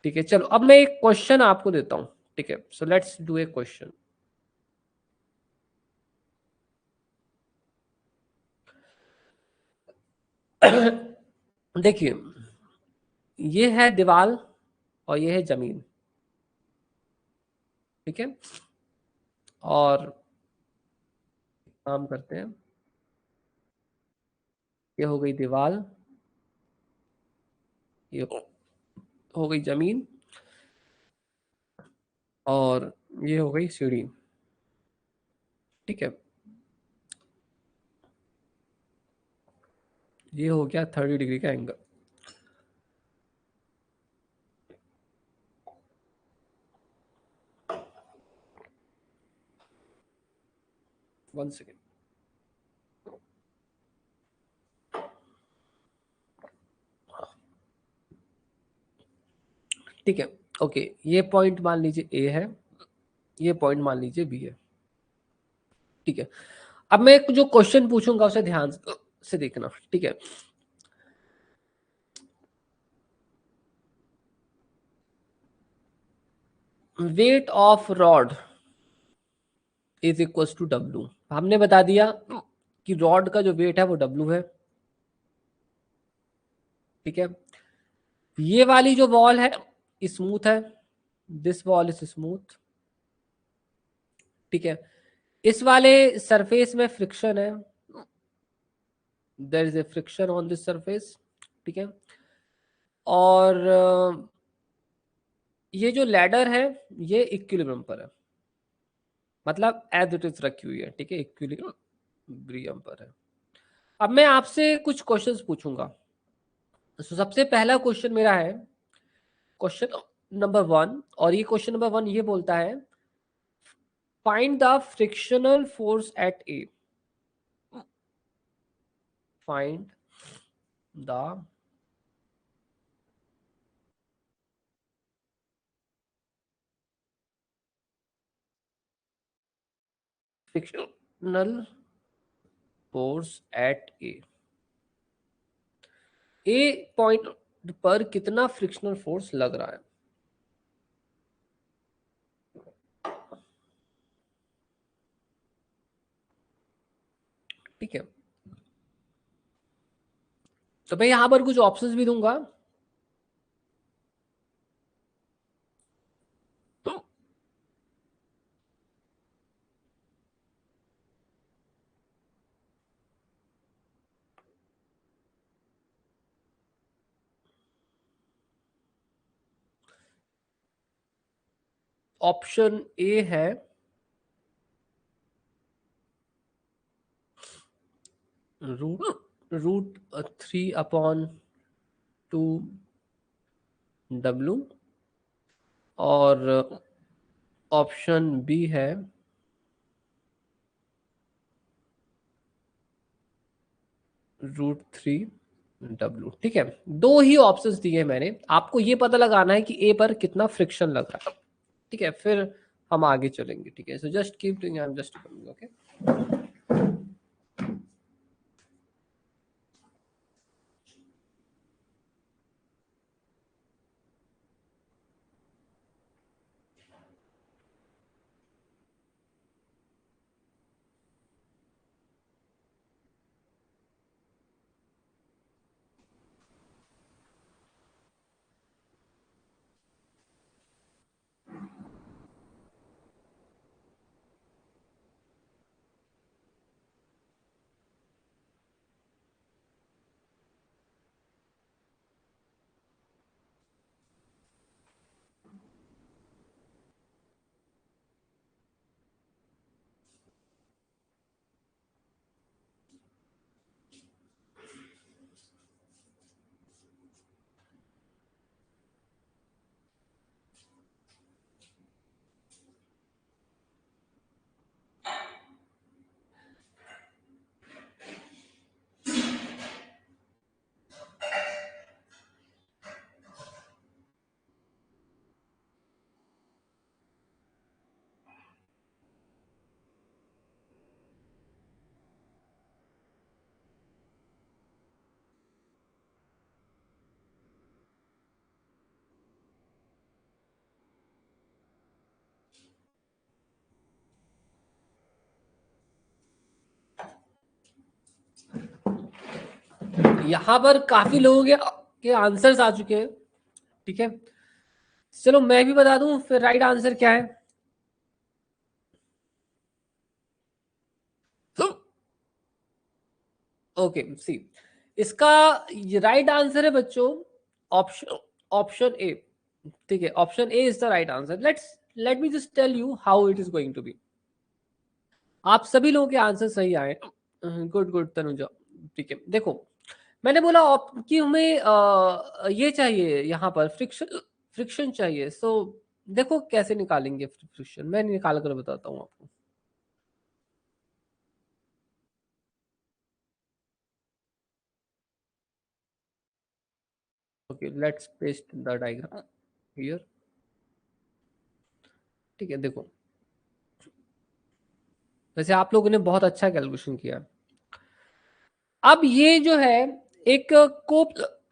ठीक है, चलो अब मैं एक क्वेश्चन आपको देता हूं। ठीक है, so let's do a question. देखिए, ये है दीवार और ये है जमीन। ठीक है, और काम करते हैं, ये हो गई दीवार, ये हो गई जमीन, और ये हो गई सीढ़ी। ठीक है, ये हो गया 30 डिग्री का एंगल। One second. ठीक है, ओके, ये पॉइंट मान लीजिए ए है, ये पॉइंट मान लीजिए बी है। ठीक है, अब मैं जो क्वेश्चन पूछूंगा उसे ध्यान से देखना। ठीक है, weight of rod is equal to W। हमने बता दिया कि रॉड का जो वेट है वो W है। ठीक है। ये वाली जो वॉल है स्मूथ है, दिस वॉल इज स्मूथ, ठीक है। इस वाले सरफेस में फ्रिक्शन है, there is a friction on this surface, ठीक है। और ये जो लैडर है ये इक्विलिब्रियम पर है, मतलब एज इट इज रखी हुई है, ठीक है, इक्विलिब्रियम पर है। अब मैं आपसे कुछ क्वेश्चंस पूछूंगा। तो सबसे पहला क्वेश्चन मेरा है क्वेश्चन नंबर 1, और ये क्वेश्चन नंबर 1 ये बोलता है find the frictional force at A, find the frictional force at A point पर कितना फ्रिक्शनल फोर्स लग रहा है। ठीक है, तो मैं यहां पर कुछ ऑप्शंस भी दूंगा। ऑप्शन ए है रूट 3/2W, और ऑप्शन बी है √3W। ठीक है, दो ही ऑप्शंस दिए मैंने, आपको ये पता लगाना है कि ए पर कितना फ्रिक्शन लग रहा है। ठीक है, फिर हम आगे चलेंगे। ठीक है, so just keep doing, I am just coming. Okay, यहाँ पर काफी लोगों के आंसर्स आ चुके हैं। ठीक है, चलो मैं भी बता दूं फिर राइट आंसर क्या है। ओके, सी, इसका राइट आंसर है बच्चों ऑप्शन ऑप्शन ए। ठीक है, option A is the right answer. Let me just tell you how it is going to be. आप सभी लोगों के आंसर सही आए, गुड गुड तनुजा। ठीक है, देखो मैंने बोला कि हमें ये चाहिए, यहाँ पर फ्रिक्शन फ्रिक्शन चाहिए। सो देखो कैसे निकालेंगे फ्रिक्शन, मैं निकाल कर बताता हूँ आपको। Okay, let's paste the diagram here. ठीक है, देखो वैसे आप लोगों ने बहुत अच्छा कैलकुलेशन किया। अब ये जो है एक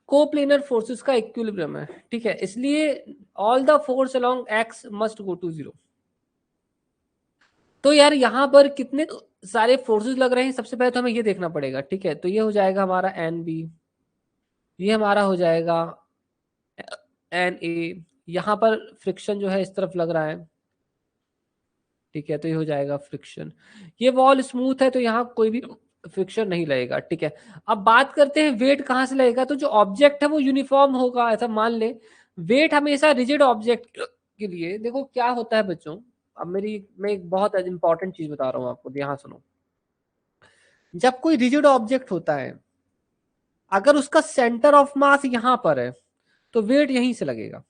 कोप्लेनर फोर्सेस का इक्विलिब्रियम है। ठीक है, इसलिए all the force along X must go to 0। तो यार यहाँ पर कितने सारे फोर्सेस लग रहे हैं, सबसे पहले तो हमें ये देखना पड़ेगा। ठीक है, तो ये हो जाएगा हमारा एन बी, ये हमारा हो जाएगा एन ए। यहाँ पर फ्रिक्शन जो है इस तरफ लग रहा है, ठीक है, तो ये हो जाएगा फ्रिक्शन। ये वॉल स्मूथ है तो यहाँ कोई भी फ्रिक्शन नहीं लगेगा, ठीक है। अब बात करते हैं वेट कहाँ से लगेगा। तो जो ऑब्जेक्ट है वो यूनिफॉर्म होगा, ऐसा मान ले। वेट हमेशा रिजिड ऑब्जेक्ट के लिए, देखो क्या होता है बच्चों, अब मैं एक बहुत इंपॉर्टेंट चीज बता रहा हूँ आपको, ध्यान सुनो। जब कोई रिजिड ऑब्जेक्ट होता है, अगर उसका सेंटर ऑफ मास यहां पर है तो वेट यहीं से लगेगा,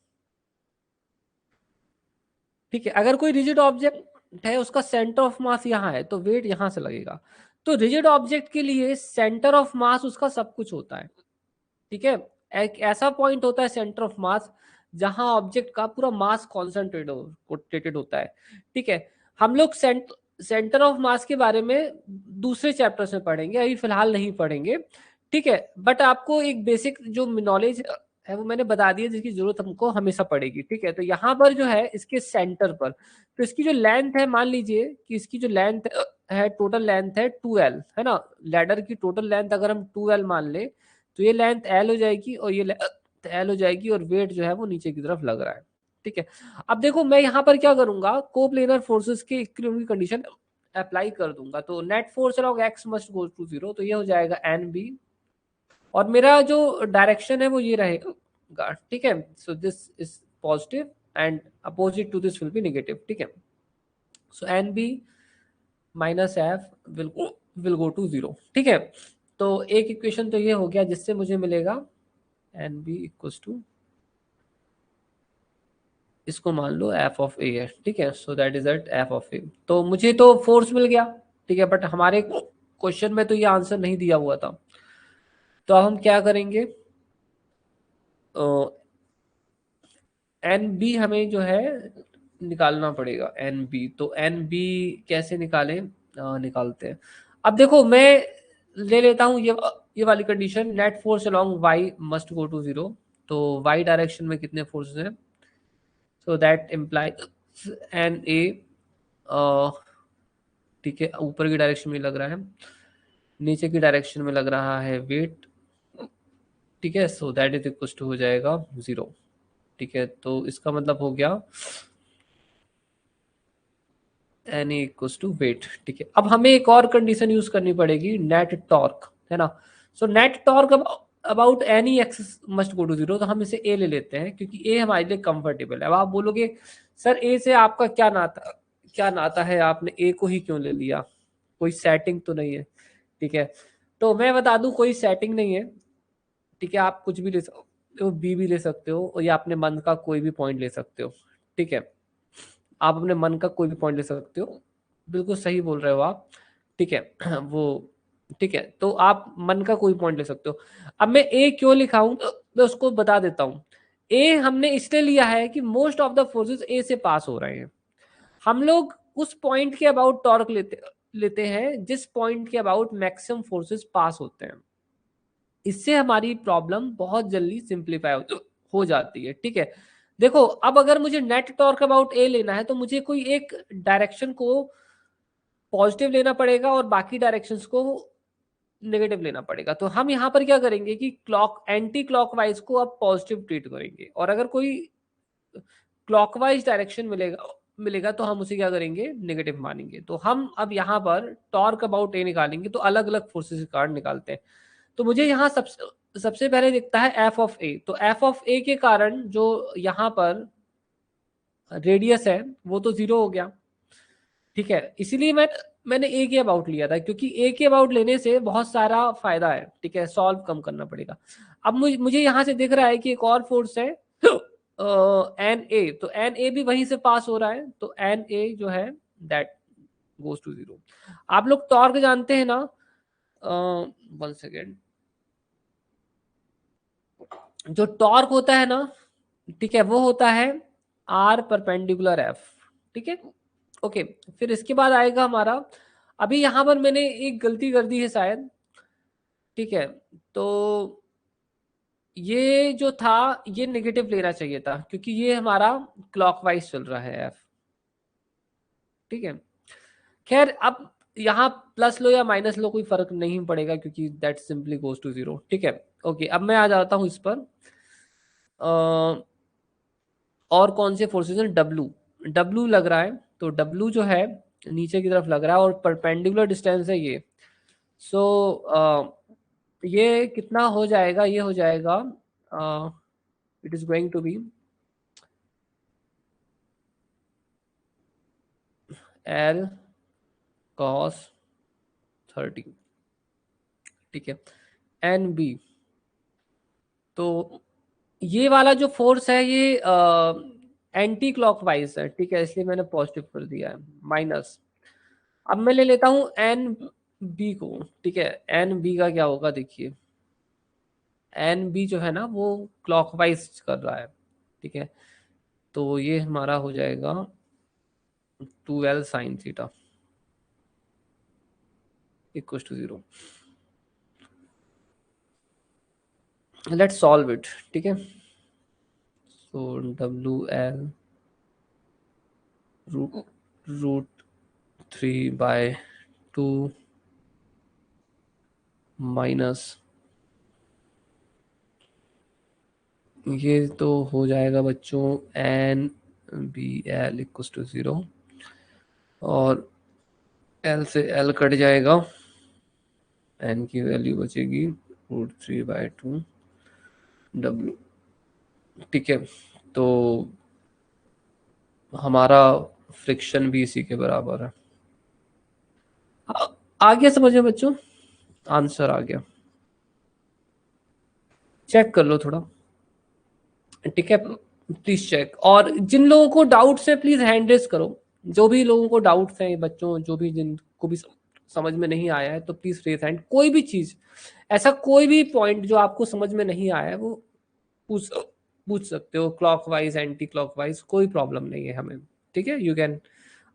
ठीक है। अगर कोई रिजिड ऑब्जेक्ट है, उसका सेंटर ऑफ मास यहाँ है, तो वेट यहां से लगेगा। तो रिजिड ऑब्जेक्ट के लिए सेंटर ऑफ मास उसका सब कुछ होता है, ठीक है। एक ऐसा पॉइंट होता है सेंटर ऑफ मास जहां ऑब्जेक्ट का पूरा मास कॉन्सेंट्रेटेड होता है, ठीक है। हम लोग सेंटर ऑफ मास के बारे में दूसरे चैप्टर्स में पढ़ेंगे, अभी फिलहाल नहीं पढ़ेंगे, ठीक है। बट आपको एक बेसिक जो नॉलेज है वो मैंने बता दिया, जिसकी जरूरत हमको हमेशा पड़ेगी, ठीक है। तो यहाँ पर जो है इसके सेंटर पर, तो इसकी जो लेंथ है, मान लीजिए कि इसकी जो लेंथ है, टोटल लेंथ है 2L, है ना। लैडर की टोटल लेंथ अगर हम 2L मान ले, तो ये लेंथ L हो जाएगी और ये लेंथ L हो जाएगी, और वेट जो है वो नीचे की तरफ लग रहा है, ठीक है। अब देखो मैं यहाँ पर क्या करूंगा, कोप्लेनर फोर्सेस के इक्विलिब्रियम की कंडीशन अप्लाई कर दूंगा। तो net force along X must go to 0, तो ये हो जाएगा एन बी, और मेरा जो डायरेक्शन है वो ये रहेगा, ठीक है। So this is positive and opposite to this will be negative, ठीक है। So N B minus F will go to 0, ठीक है। तो एक इक्वेशन तो ये हो गया जिससे मुझे मिलेगा एन बी इक्वल्स टू, इसको मान लो एफ ऑफ ए है, ठीक है। So that is at F of A. तो मुझे तो फोर्स मिल गया, ठीक है, बट हमारे क्वेश्चन में तो ये आंसर नहीं दिया हुआ था। तो अब हम क्या करेंगे, एन बी हमें जो है निकालना पड़ेगा, एन बी। तो एन बी कैसे निकालें, निकालते हैं। अब देखो मैं ले लेता हूँ ये वाली condition, net force along Y must go to 0। तो वाई डायरेक्शन में कितने फोर्सेस हैं, so that implies N A, ठीक है, ऊपर की डायरेक्शन में लग रहा है, नीचे की डायरेक्शन में लग रहा है वेट, ठीक है। So that is equal to हो जाएगा 0, ठीक है। तो इसका मतलब हो गया एन इक्वल्स टू वेट, ठीक है। अब हमें एक और कंडीशन यूज करनी पड़ेगी, नेट टॉर्क, है ना। So net torque about any X must go to 0, तो हम इसे ए ले लेते हैं क्योंकि ए हमारे लिए कंफर्टेबल है। अब आप बोलोगे सर ए से आपका क्या नाता है, आपने ए को ही क्यों ले लिया, कोई सेटिंग तो नहीं है, ठीक है। तो मैं बता दूं कोई सेटिंग नहीं है, ठीक है। आप कुछ भी ले सकते हो, बी भी ले सकते हो, या अपने मन का कोई भी पॉइंट ले सकते हो, ठीक है। आप अपने मन का कोई भी पॉइंट ले सकते हो, बिल्कुल सही बोल रहे हो आप, ठीक है। वो ठीक है, तो आप मन का कोई पॉइंट ले सकते हो। अब मैं ए क्यों लिखा हूं मैं उसको बता देता हूं। ए हमने इसलिए लिया है कि मोस्ट ऑफ द फोर्सेस ए से पास हो रहे हैं। हम लोग उस पॉइंट के अबाउट टॉर्क लेते हैं जिस पॉइंट के अबाउट मैक्सिमम फोर्सेस पास होते हैं। इससे हमारी प्रॉब्लम बहुत जल्दी सिंप्लीफाई हो जाती है, ठीक है। देखो अब अगर मुझे नेट टॉर्क अबाउट ए लेना है तो मुझे कोई एक डायरेक्शन को पॉजिटिव लेना पड़ेगा और बाकी डायरेक्शंस को नेगेटिव लेना पड़ेगा। तो हम यहाँ पर क्या करेंगे कि एंटी क्लॉकवाइज को अब पॉजिटिव ट्रीट करेंगे, और अगर कोई क्लॉकवाइज डायरेक्शन मिलेगा तो हम उसे क्या करेंगे, नेगेटिव मानेंगे। तो हम अब यहाँ पर टॉर्क अबाउट ए निकालेंगे, तो अलग अलग फोर्सेस के कारण निकालते हैं। तो मुझे यहाँ सबसे पहले दिखता है एफ ऑफ ए। तो एफ ऑफ ए के कारण जो यहाँ पर रेडियस है वो तो 0 हो गया, ठीक है। इसीलिए मैंने ए के अबाउट लिया था, क्योंकि ए के अबाउट लेने से बहुत सारा फायदा है, ठीक है। सॉल्व कम करना पड़ेगा। अब मुझे यहाँ से दिख रहा है कि एक और फोर्स है एन ए, तो एन ए भी वहीं से पास हो रहा है, तो एन ए जो है दैट गोज टू 0। आप लोग टॉर्क जानते हैं ना, 1 सेकेंड, जो टॉर्क होता है ना, ठीक है, वो होता है आर परपेंडिकुलर एफ, ठीक है, ओके। फिर इसके बाद आएगा हमारा, अभी यहां पर मैंने एक गलती कर दी है शायद, ठीक है। तो ये जो था ये नेगेटिव लेना चाहिए था, क्योंकि ये हमारा क्लॉकवाइज चल रहा है एफ, ठीक है। खैर अब यहाँ प्लस लो या माइनस लो कोई फर्क नहीं पड़ेगा क्योंकि दैट सिंपली गोज टू 0। ठीक है, ओके। अब मैं आ जाता हूँ इस पर। और कौन से फोर्सेस हैं? डब्लू लग रहा है, तो डब्लू जो है नीचे की तरफ लग रहा है और परपेंडिकुलर डिस्टेंस है ये। सो ये कितना हो जाएगा? ये हो जाएगा, it is going to be L cos 30। ठीक है, एन बी। तो ये वाला जो फोर्स है ये एंटी क्लॉकवाइज है। ठीक है, इसलिए मैंने पॉजिटिव कर दिया है, माइनस। अब मैं ले लेता हूं एन बी को। ठीक है, एन बी का क्या होगा देखिए, एन बी जो है ना वो क्लॉकवाइज कर रहा है। ठीक है, तो ये हमारा हो जाएगा 12 sine theta equal to 0। Let's solve it. ठीक है, so W L root 3/2 minus, ये तो हो जाएगा बच्चों N B L equal to 0 और एल से एल कट जाएगा, एन की वैल्यू बचेगी √3/2 डब्ल्यू। ठीक है, तो हमारा फ्रिक्शन भी इसी के बराबर है। आ गया समझ में बच्चों? आंसर आ गया, चेक कर लो थोड़ा। ठीक है, प्लीज चेक। और जिन लोगों को डाउट्स है प्लीज हैंड रेस करो। जो भी लोगों को डाउट्स हैं बच्चों, जो भी जिनको भी समझ में नहीं आया है तो प्लीज रेस हैंड। कोई भी चीज, ऐसा कोई भी पॉइंट जो आपको समझ में नहीं आया है वो पूछ पूछ सकते हो, क्लॉकवाइज एंटी क्लॉकवाइज, कोई प्रॉब्लम नहीं है हमें। ठीक है, यू कैन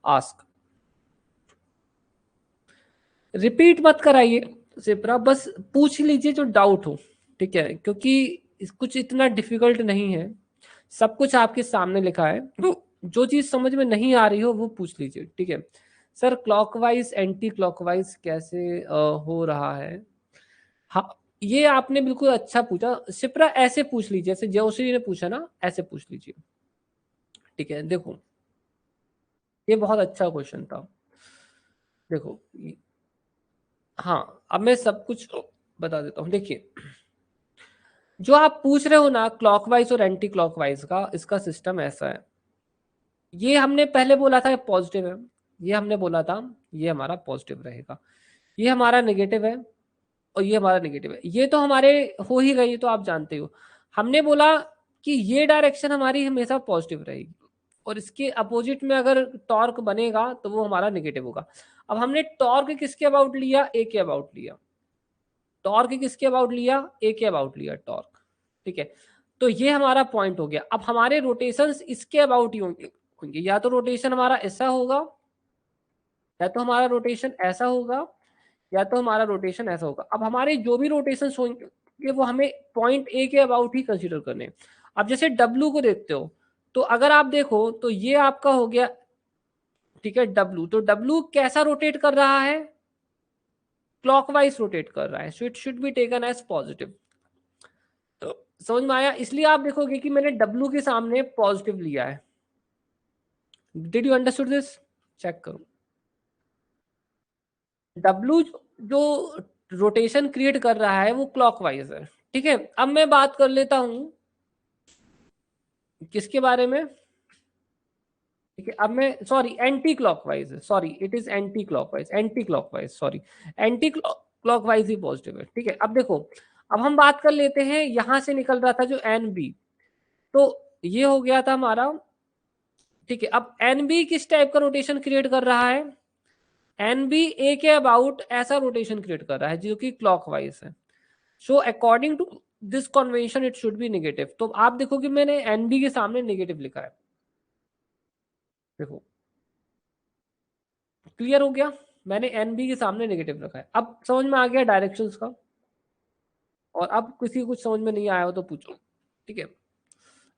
आस्क। रिपीट मत कराइए सिप्रा, बस पूछ लीजिए जो डाउट हो। ठीक है, क्योंकि कुछ इतना डिफिकल्ट नहीं है, सब कुछ आपके सामने लिखा है, तो जो चीज समझ में नहीं आ रही हो वो पूछ लीजिए। ठीक है सर, क्लॉकवाइज एंटी क्लॉकवाइज कैसे हो रहा है? हाँ, ये आपने बिल्कुल अच्छा पूछा सिप्रा, ऐसे पूछ लीजिए जैसे जयश्री ने पूछा ना, ऐसे पूछ लीजिए। ठीक है, देखो ये बहुत अच्छा क्वेश्चन था। देखो हाँ, अब मैं सब कुछ बता देता हूँ। देखिए, जो आप पूछ रहे हो ना क्लॉकवाइज और एंटी क्लॉकवाइज का, इसका सिस्टम ऐसा है। ये हमने पहले बोला था पॉजिटिव है, ये हमने बोला था ये हमारा पॉजिटिव रहेगा, ये हमारा नेगेटिव है और ये हमारा नेगेटिव है। ये तो हमारे हो ही गई, तो आप जानते हो। हमने बोला कि ये डायरेक्शन हमारी हमेशा पॉजिटिव रहेगी और इसके अपोजिट में अगर टॉर्क बनेगा तो वो हमारा नेगेटिव होगा। अब हमने टॉर्क किसके अबाउट लिया? ए के अबाउट लिया। टॉर्क किसके अबाउट लिया? ए के अबाउट लिया टॉर्क। ठीक है, तो ये हमारा पॉइंट हो गया। अब हमारे रोटेशंस इसके अबाउट ही होंगे, या तो रोटेशन हमारा ऐसा होगा, या तो हमारा रोटेशन ऐसा होगा, या तो हमारा रोटेशन ऐसा होगा। अब हमारे जो भी रोटेशन होंगे वो हमें पॉइंट ए के अबाउट ही कंसीडर करने हैं। अब जैसे डब्ल्यू को देखते हो, तो अगर आप देखो तो ये आपका हो गया, ठीक है, डब्ल्यू। तो डब्ल्यू कैसा रोटेट कर रहा है? क्लॉकवाइज रोटेट कर रहा है, so it should be taken as positive. तो समझ में आया? इसलिए आप देखोगे कि मैंने डब्ल्यू के सामने पॉजिटिव लिया है। Did you understood this? Check करो, डब्ल्यू जो रोटेशन क्रिएट कर रहा है वो क्लॉकवाइज है। ठीक है, अब मैं बात कर लेता हूं किसके बारे में? ठीक है, अब मैं सॉरी एंटी क्लॉकवाइज है, sorry it is anti clockwise, anti clockwise sorry, anti clockwise he positive है। ठीक है, अब देखो, अब हम बात कर लेते हैं यहां से निकल रहा था जो एन बी, तो ये हो गया था हमारा। ठीक है, अब एन बी किस टाइप का रोटेशन क्रिएट कर रहा है? एन बी ए के अबाउट ऐसा रोटेशन क्रिएट कर रहा है जो कि क्लॉकवाइज है। So according to this convention it should be negative. तो आप देखो कि मैंने एन बी के सामने नेगेटिव लिखा है। देखो क्लियर हो गया, मैंने एन बी के सामने नेगेटिव रखा है। अब समझ में आ गया डायरेक्शंस का? और अब किसी को कुछ समझ में नहीं आया हो तो पूछो। ठीक है,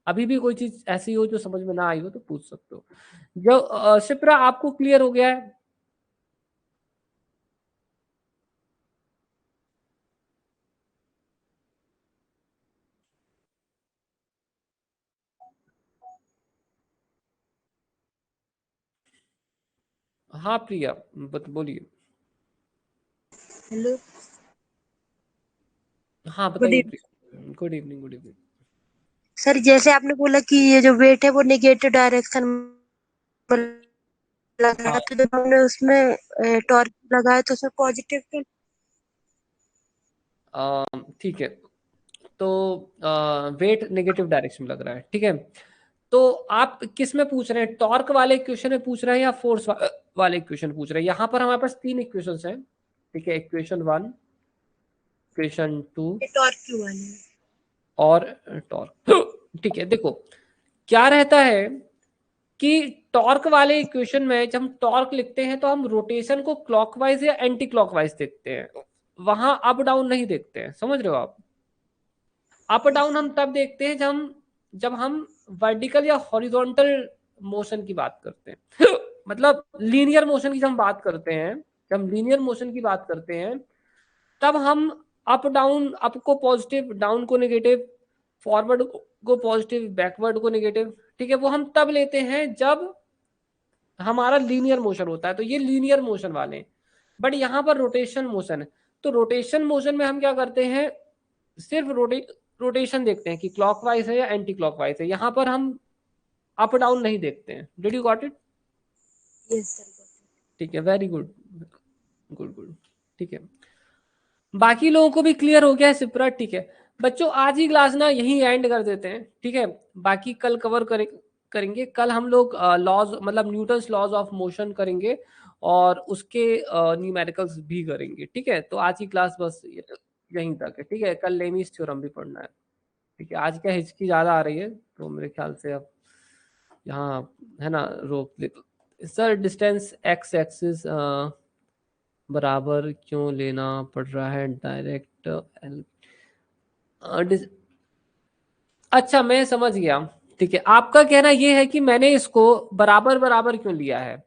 अभी भी कोई चीज ऐसी हो जो समझ में ना आई हो तो पूछ सकते हो। जो शिप्रा आपको क्लियर हो गया है? हाँ प्रिया बोलिए। हेलो, हाँ गुड बताइए evening Priya. Good evening, good evening. Sir. जैसे आपने बोला कि ये जो वेट है वो नेगेटिव डायरेक्शन में लगा हाँ है, तो जब हमने उसमें टॉर्क लगाया तो उसमें पॉजिटिव क्यों? ठीक है, तो वेट नेगेटिव डायरेक्शन में लग रहा है, ठीक है। तो आप किस में पूछ रहे हैं, टॉर्क वाले इक्वेशन में पूछ रहे हैं या फोर्स वाले इक्वेशन पूछ रहे हैं? यहाँ पर हमारे पास 3 इक्वेशंस हैं, ठीक है। इक्वेशन 1, इक्वेशन 2 टॉर्क क्यों वाले हैं? और टॉर्क, ठीक है। देखो क्या रहता है कि टॉर्क वाले इक्वेशन में जब हम टॉर्क लिखते हैं तो हम रोटेशन को क्लॉकवाइज या एंटी क्लॉकवाइज देखते हैं, वहां अप डाउन नहीं देखते हैं, समझ रहे हो आप? अप डाउन हम तब देखते हैं जब हम वर्टिकल या हॉरिजॉन्टल मोशन की बात करते हैं मतलब लीनियर मोशन की जब हम बात करते हैं, जब हम लीनियर मोशन की बात करते हैं तब हम अप डाउन, अप को पॉजिटिव, डाउन को नेगेटिव, फॉरवर्ड को पॉजिटिव, बैकवर्ड को नेगेटिव, ठीक है, वो हम तब लेते हैं जब हमारा लीनियर मोशन होता है। तो ये लीनियर मोशन वाले हैं। बट यहाँ पर रोटेशन मोशन है, तो रोटेशन मोशन में हम क्या करते हैं, सिर्फ रोटेशन देखते हैं कि क्लॉकवाइज है या एंटी क्लॉकवाइज है। यहाँ पर हम अप डाउन नहीं देखते हैं। Did you got it? Yes sir. ठीक है, वेरी गुड, गुड गुड, ठीक है। बाकी लोगों को भी क्लियर हो गया है सिप्रा? ठीक है बच्चों, आज ही क्लास ना यही एंड कर देते हैं, ठीक है। बाकी कल कवर करेंगे। कल हम लोग लॉज मतलब न्यूटन्स लॉज ऑफ मोशन करेंगे और उसके न्यूमेरिकल्स भी करेंगे, ठीक है। तो आज की क्लास बस यहीं तक है, ठीक है। कल लेमीज थ्योरम भी पढ़ना है, ठीक है। आज क्या हिचकी ज़्यादा आ रही है तो मेरे ख्याल से अब यहाँ है ना रोक ले। सर डिस्टेंस एक्स एक्सिस बराबर क्यों लेना पड़ रहा है डायरेक्ट एल? अच्छा मैं समझ गया, ठीक है। आपका कहना यह है कि मैंने इसको बराबर बराबर क्यों लिया है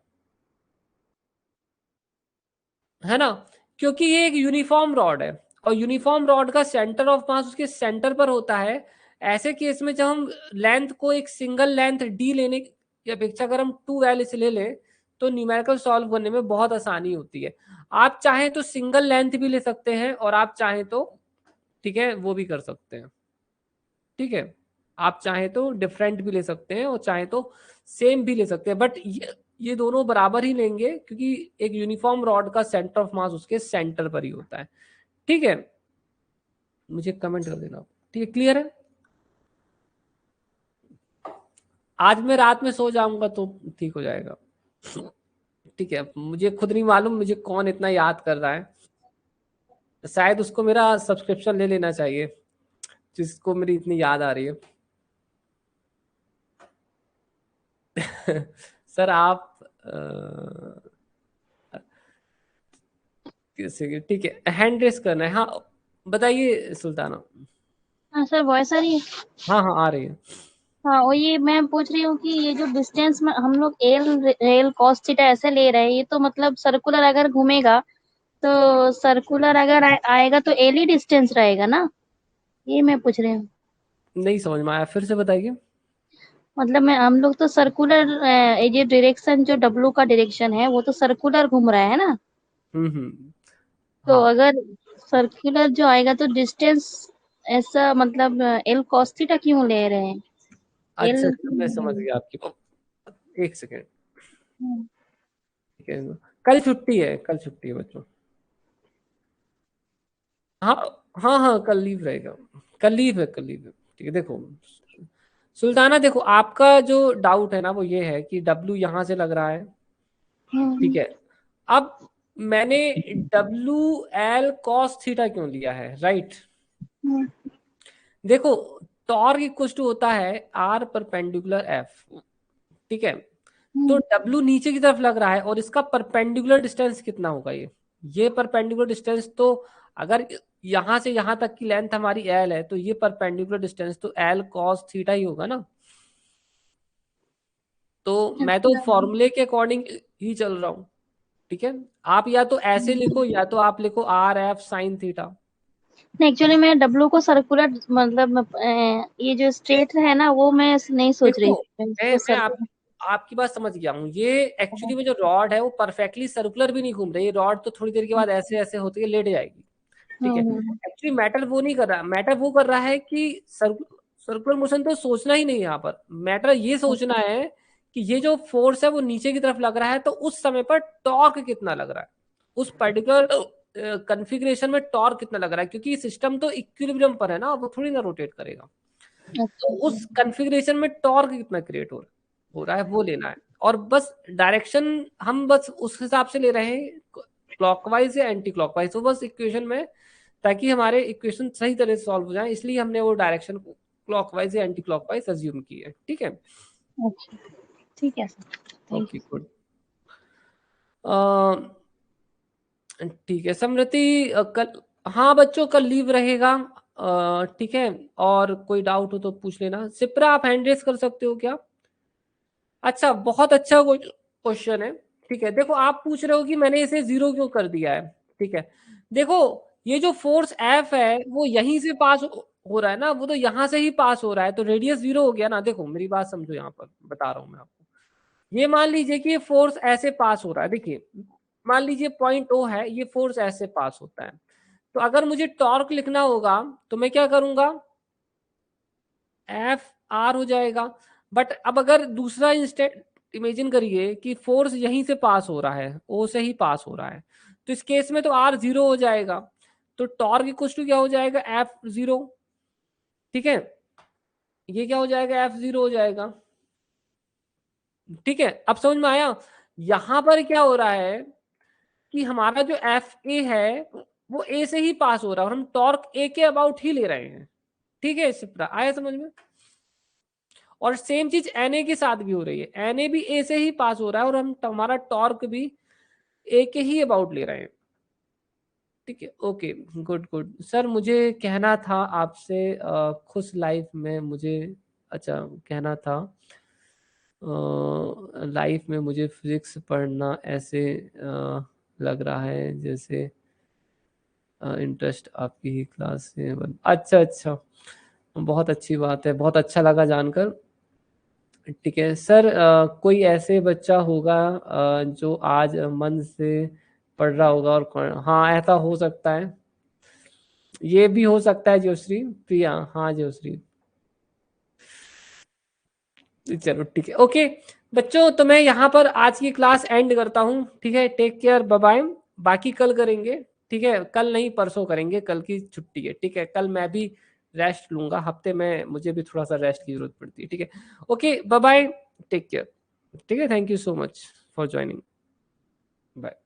ना, क्योंकि ये एक यूनिफॉर्म रॉड है और यूनिफॉर्म रॉड का सेंटर ऑफ मास उसके सेंटर पर होता है। ऐसे केस में जब हम लेंथ को एक सिंगल लेंथ डी लेने की अपेक्षा अगर हम 2L से ले लें तो न्यूमेरिकल सॉल्व करने में बहुत आसानी होती है। आप चाहें तो सिंगल लेंथ भी ले सकते हैं और आप चाहें तो, ठीक है, वो भी कर सकते हैं, ठीक है। आप चाहें तो डिफरेंट भी ले सकते हैं और चाहें तो सेम भी ले सकते हैं, बट ये दोनों बराबर ही लेंगे क्योंकि एक यूनिफॉर्म रॉड का सेंटर ऑफ मास उसके सेंटर पर ही होता है, ठीक है। मुझे कमेंट कर देना, ठीक है, क्लियर है? आज मैं रात में सो जाऊंगा तो ठीक हो जाएगा, ठीक है। मुझे खुद नहीं मालूम मुझे कौन इतना याद कर रहा है, शायद उसको मेरा सब्सक्रिप्शन ले लेना चाहिए जिसको मेरी इतनी याद आ रही है सर आप ठीक है, हैंड रेस करना है। हाँ बताइए सुल्ताना। हाँ सर, वॉइस आ रही है? हाँ हाँ आ रही है। हाँ, और ये मैं पूछ रही हूँ कि ये जो डिस्टेंस में हम लोग एल कॉस थीटा ऐसे ले रहे हैं, ये तो मतलब सर्कुलर अगर घूमेगा तो सर्कुलर अगर आएगा तो एल ही डिस्टेंस रहेगा ना, ये मैं पूछ रही हूँ। नहीं समझ में आया, फिर से बताइए। मतलब मैं हम लोग तो सर्कुलर, ये डायरेक्शन जो डब्लू का डायरेक्शन है वो तो सर्कुलर घूम रहा है ना, तो हाँ अगर सर्कुलर जो आएगा तो डिस्टेंस ऐसा मतलब एल कॉस थीटा क्यों ले रहे हैं? अच्छा एल अच्छा, मैं समझ गया आपकी बात। एक सेकेंड, ठीक है। कल छुट्टी है, कल छुट्टी है बच्चों। हाँ हाँ हाँ कल लीव रहेगा, कल लीव है, कल लीव है, ठीक है। देखो सुल्ताना, देखो आपका जो डाउट है ना वो ये है कि W यहाँ से लग रहा है, ठीक है। अब मैंने WL cos थीटा क्यों लिया है, राइट? देखो टॉर्क इक्वल टू होता है R परपेंडिकुलर F, ठीक है। तो W नीचे की तरफ लग रहा है और इसका परपेंडिकुलर डिस्टेंस कितना होगा, ये परपेंडिकुलर डिस्टेंस, तो अगर यहां से यहां तक की लेंथ हमारी L है तो ये परपेंडिकुलर डिस्टेंस तो L cos थीटा ही होगा ना। तो मैं तो फॉर्मूले के अकॉर्डिंग ही चल रहा हूँ, ठीक है। आप या तो ऐसे लिखो या तो आप लिखो RF sin थीटा। एक्चुअली मैं डब्लू को सर्कुलर मतलब ये जो स्ट्रेट है ना वो मैं नहीं सोच रही देखो थी मैं सर्कुलर। आपकी बात समझ गया हूँ। ये एक्चुअली में जो रॉड है वो परफेक्टली सर्कुलर भी नहीं घूम रही, ये रॉड तो थोड़ी देर के बाद ऐसे ऐसे होती है लेट जाएगी, ठीक है। एक्चुअली मैटर वो नहीं कर रहा, मैटर वो कर रहा है कि सर्कुलर मोशन तो सोचना ही नहीं है यहाँ पर, मैटर ये सोचना है कि ये जो फोर्स है वो नीचे की तरफ लग रहा है तो उस समय पर टॉर्क कितना लग रहा है, उस पर्टिकुलर कॉन्फ़िगरेशन में टॉर्क कितना लग रहा है, क्योंकि सिस्टम तो इक्विलिब्रियम पर है ना, वो थोड़ी ना रोटेट करेगा। तो उस कॉन्फ़िगरेशन में टॉर्क कितना क्रिएट हो रहा है वो लेना है, और बस डायरेक्शन हम बस उस हिसाब से ले रहे हैं, क्लॉकवाइज या एंटी क्लॉकवाइज, तो बस इक्वेशन में, ताकि हमारे इक्वेशन सही तरह से सॉल्व हो जाए, इसलिए हमने वो डायरेक्शन क्लॉकवाइज या एंटी क्लॉकवाइज अज्यूम की है, ठीक है। अच्छा ठीक है सर, ओके गुड। ठीक है समृति, कल, हाँ बच्चों कल लीव रहेगा, ठीक है, और कोई डाउट हो तो पूछ लेना। सिप्रा आप हैंड रेस कर सकते हो क्या? अच्छा, बहुत अच्छा क्वेश्चन है, ठीक है। देखो आप पूछ रहे हो कि मैंने इसे 0 क्यों कर दिया है, ठीक है। देखो ये जो फोर्स F है वो यहीं से पास हो रहा है ना, वो तो यहाँ से ही पास हो रहा है, तो रेडियस 0 हो गया ना। देखो मेरी बात समझो, यहाँ पर बता रहा हूँ मैं आपको। ये मान लीजिए कि ये फोर्स ऐसे पास हो रहा है, देखिए मान लीजिए पॉइंट O है, ये फोर्स ऐसे पास होता है, तो अगर मुझे टॉर्क लिखना होगा तो मैं क्या करूंगा, एफ आर हो जाएगा। बट अब अगर दूसरा इंस्टेंट इमेजिन करिए कि फोर्स यहीं से पास हो रहा है, ओ से ही पास हो रहा है, तो इस केस में तो आर 0 हो जाएगा, तो टॉर्क इक्वल टू क्या हो जाएगा, एफ 0, ठीक है। ये क्या हो जाएगा, एफ 0 हो जाएगा, ठीक है। अब समझ में आया। यहां पर क्या हो रहा है कि हमारा जो एफ ए है वो ए से ही पास हो रहा है, और हम टॉर्क ए के अबाउट ही ले रहे हैं, ठीक है। इससे आया समझ में। और सेम चीज एन के साथ भी हो रही है, एन भी ए से ही पास हो रहा है और हम हमारा टॉर्क भी ए के ही अबाउट ले रहे हैं, ठीक है। ओके गुड गुड सर, मुझे कहना था आपसे खुश लाइफ में मुझे, अच्छा कहना था लाइफ में मुझे फिजिक्स पढ़ना ऐसे लग रहा है जैसे इंटरेस्ट आपकी ही क्लास से अच्छा अच्छा, बहुत अच्छी बात है, बहुत अच्छा लगा जानकर, ठीक है सर। कोई ऐसे बच्चा होगा जो आज मन से पढ़ रहा होगा और हाँ ऐसा हो सकता है, ये भी हो सकता है ज्योश्री प्रिया, हाँ ज्योश्री, चलो ठीक है। ओके बच्चों, तो मैं यहाँ पर आज की क्लास एंड करता हूँ, ठीक है। Take care, bye bye. बाकी कल करेंगे, ठीक है, कल नहीं परसों करेंगे, कल की छुट्टी है, ठीक है। कल मैं भी रेस्ट लूंगा, हफ्ते में मुझे भी थोड़ा सा रेस्ट की जरूरत पड़ती है, ठीक है। Okay bye bye, take care, ठीक है। Thank you so much for joining, bye.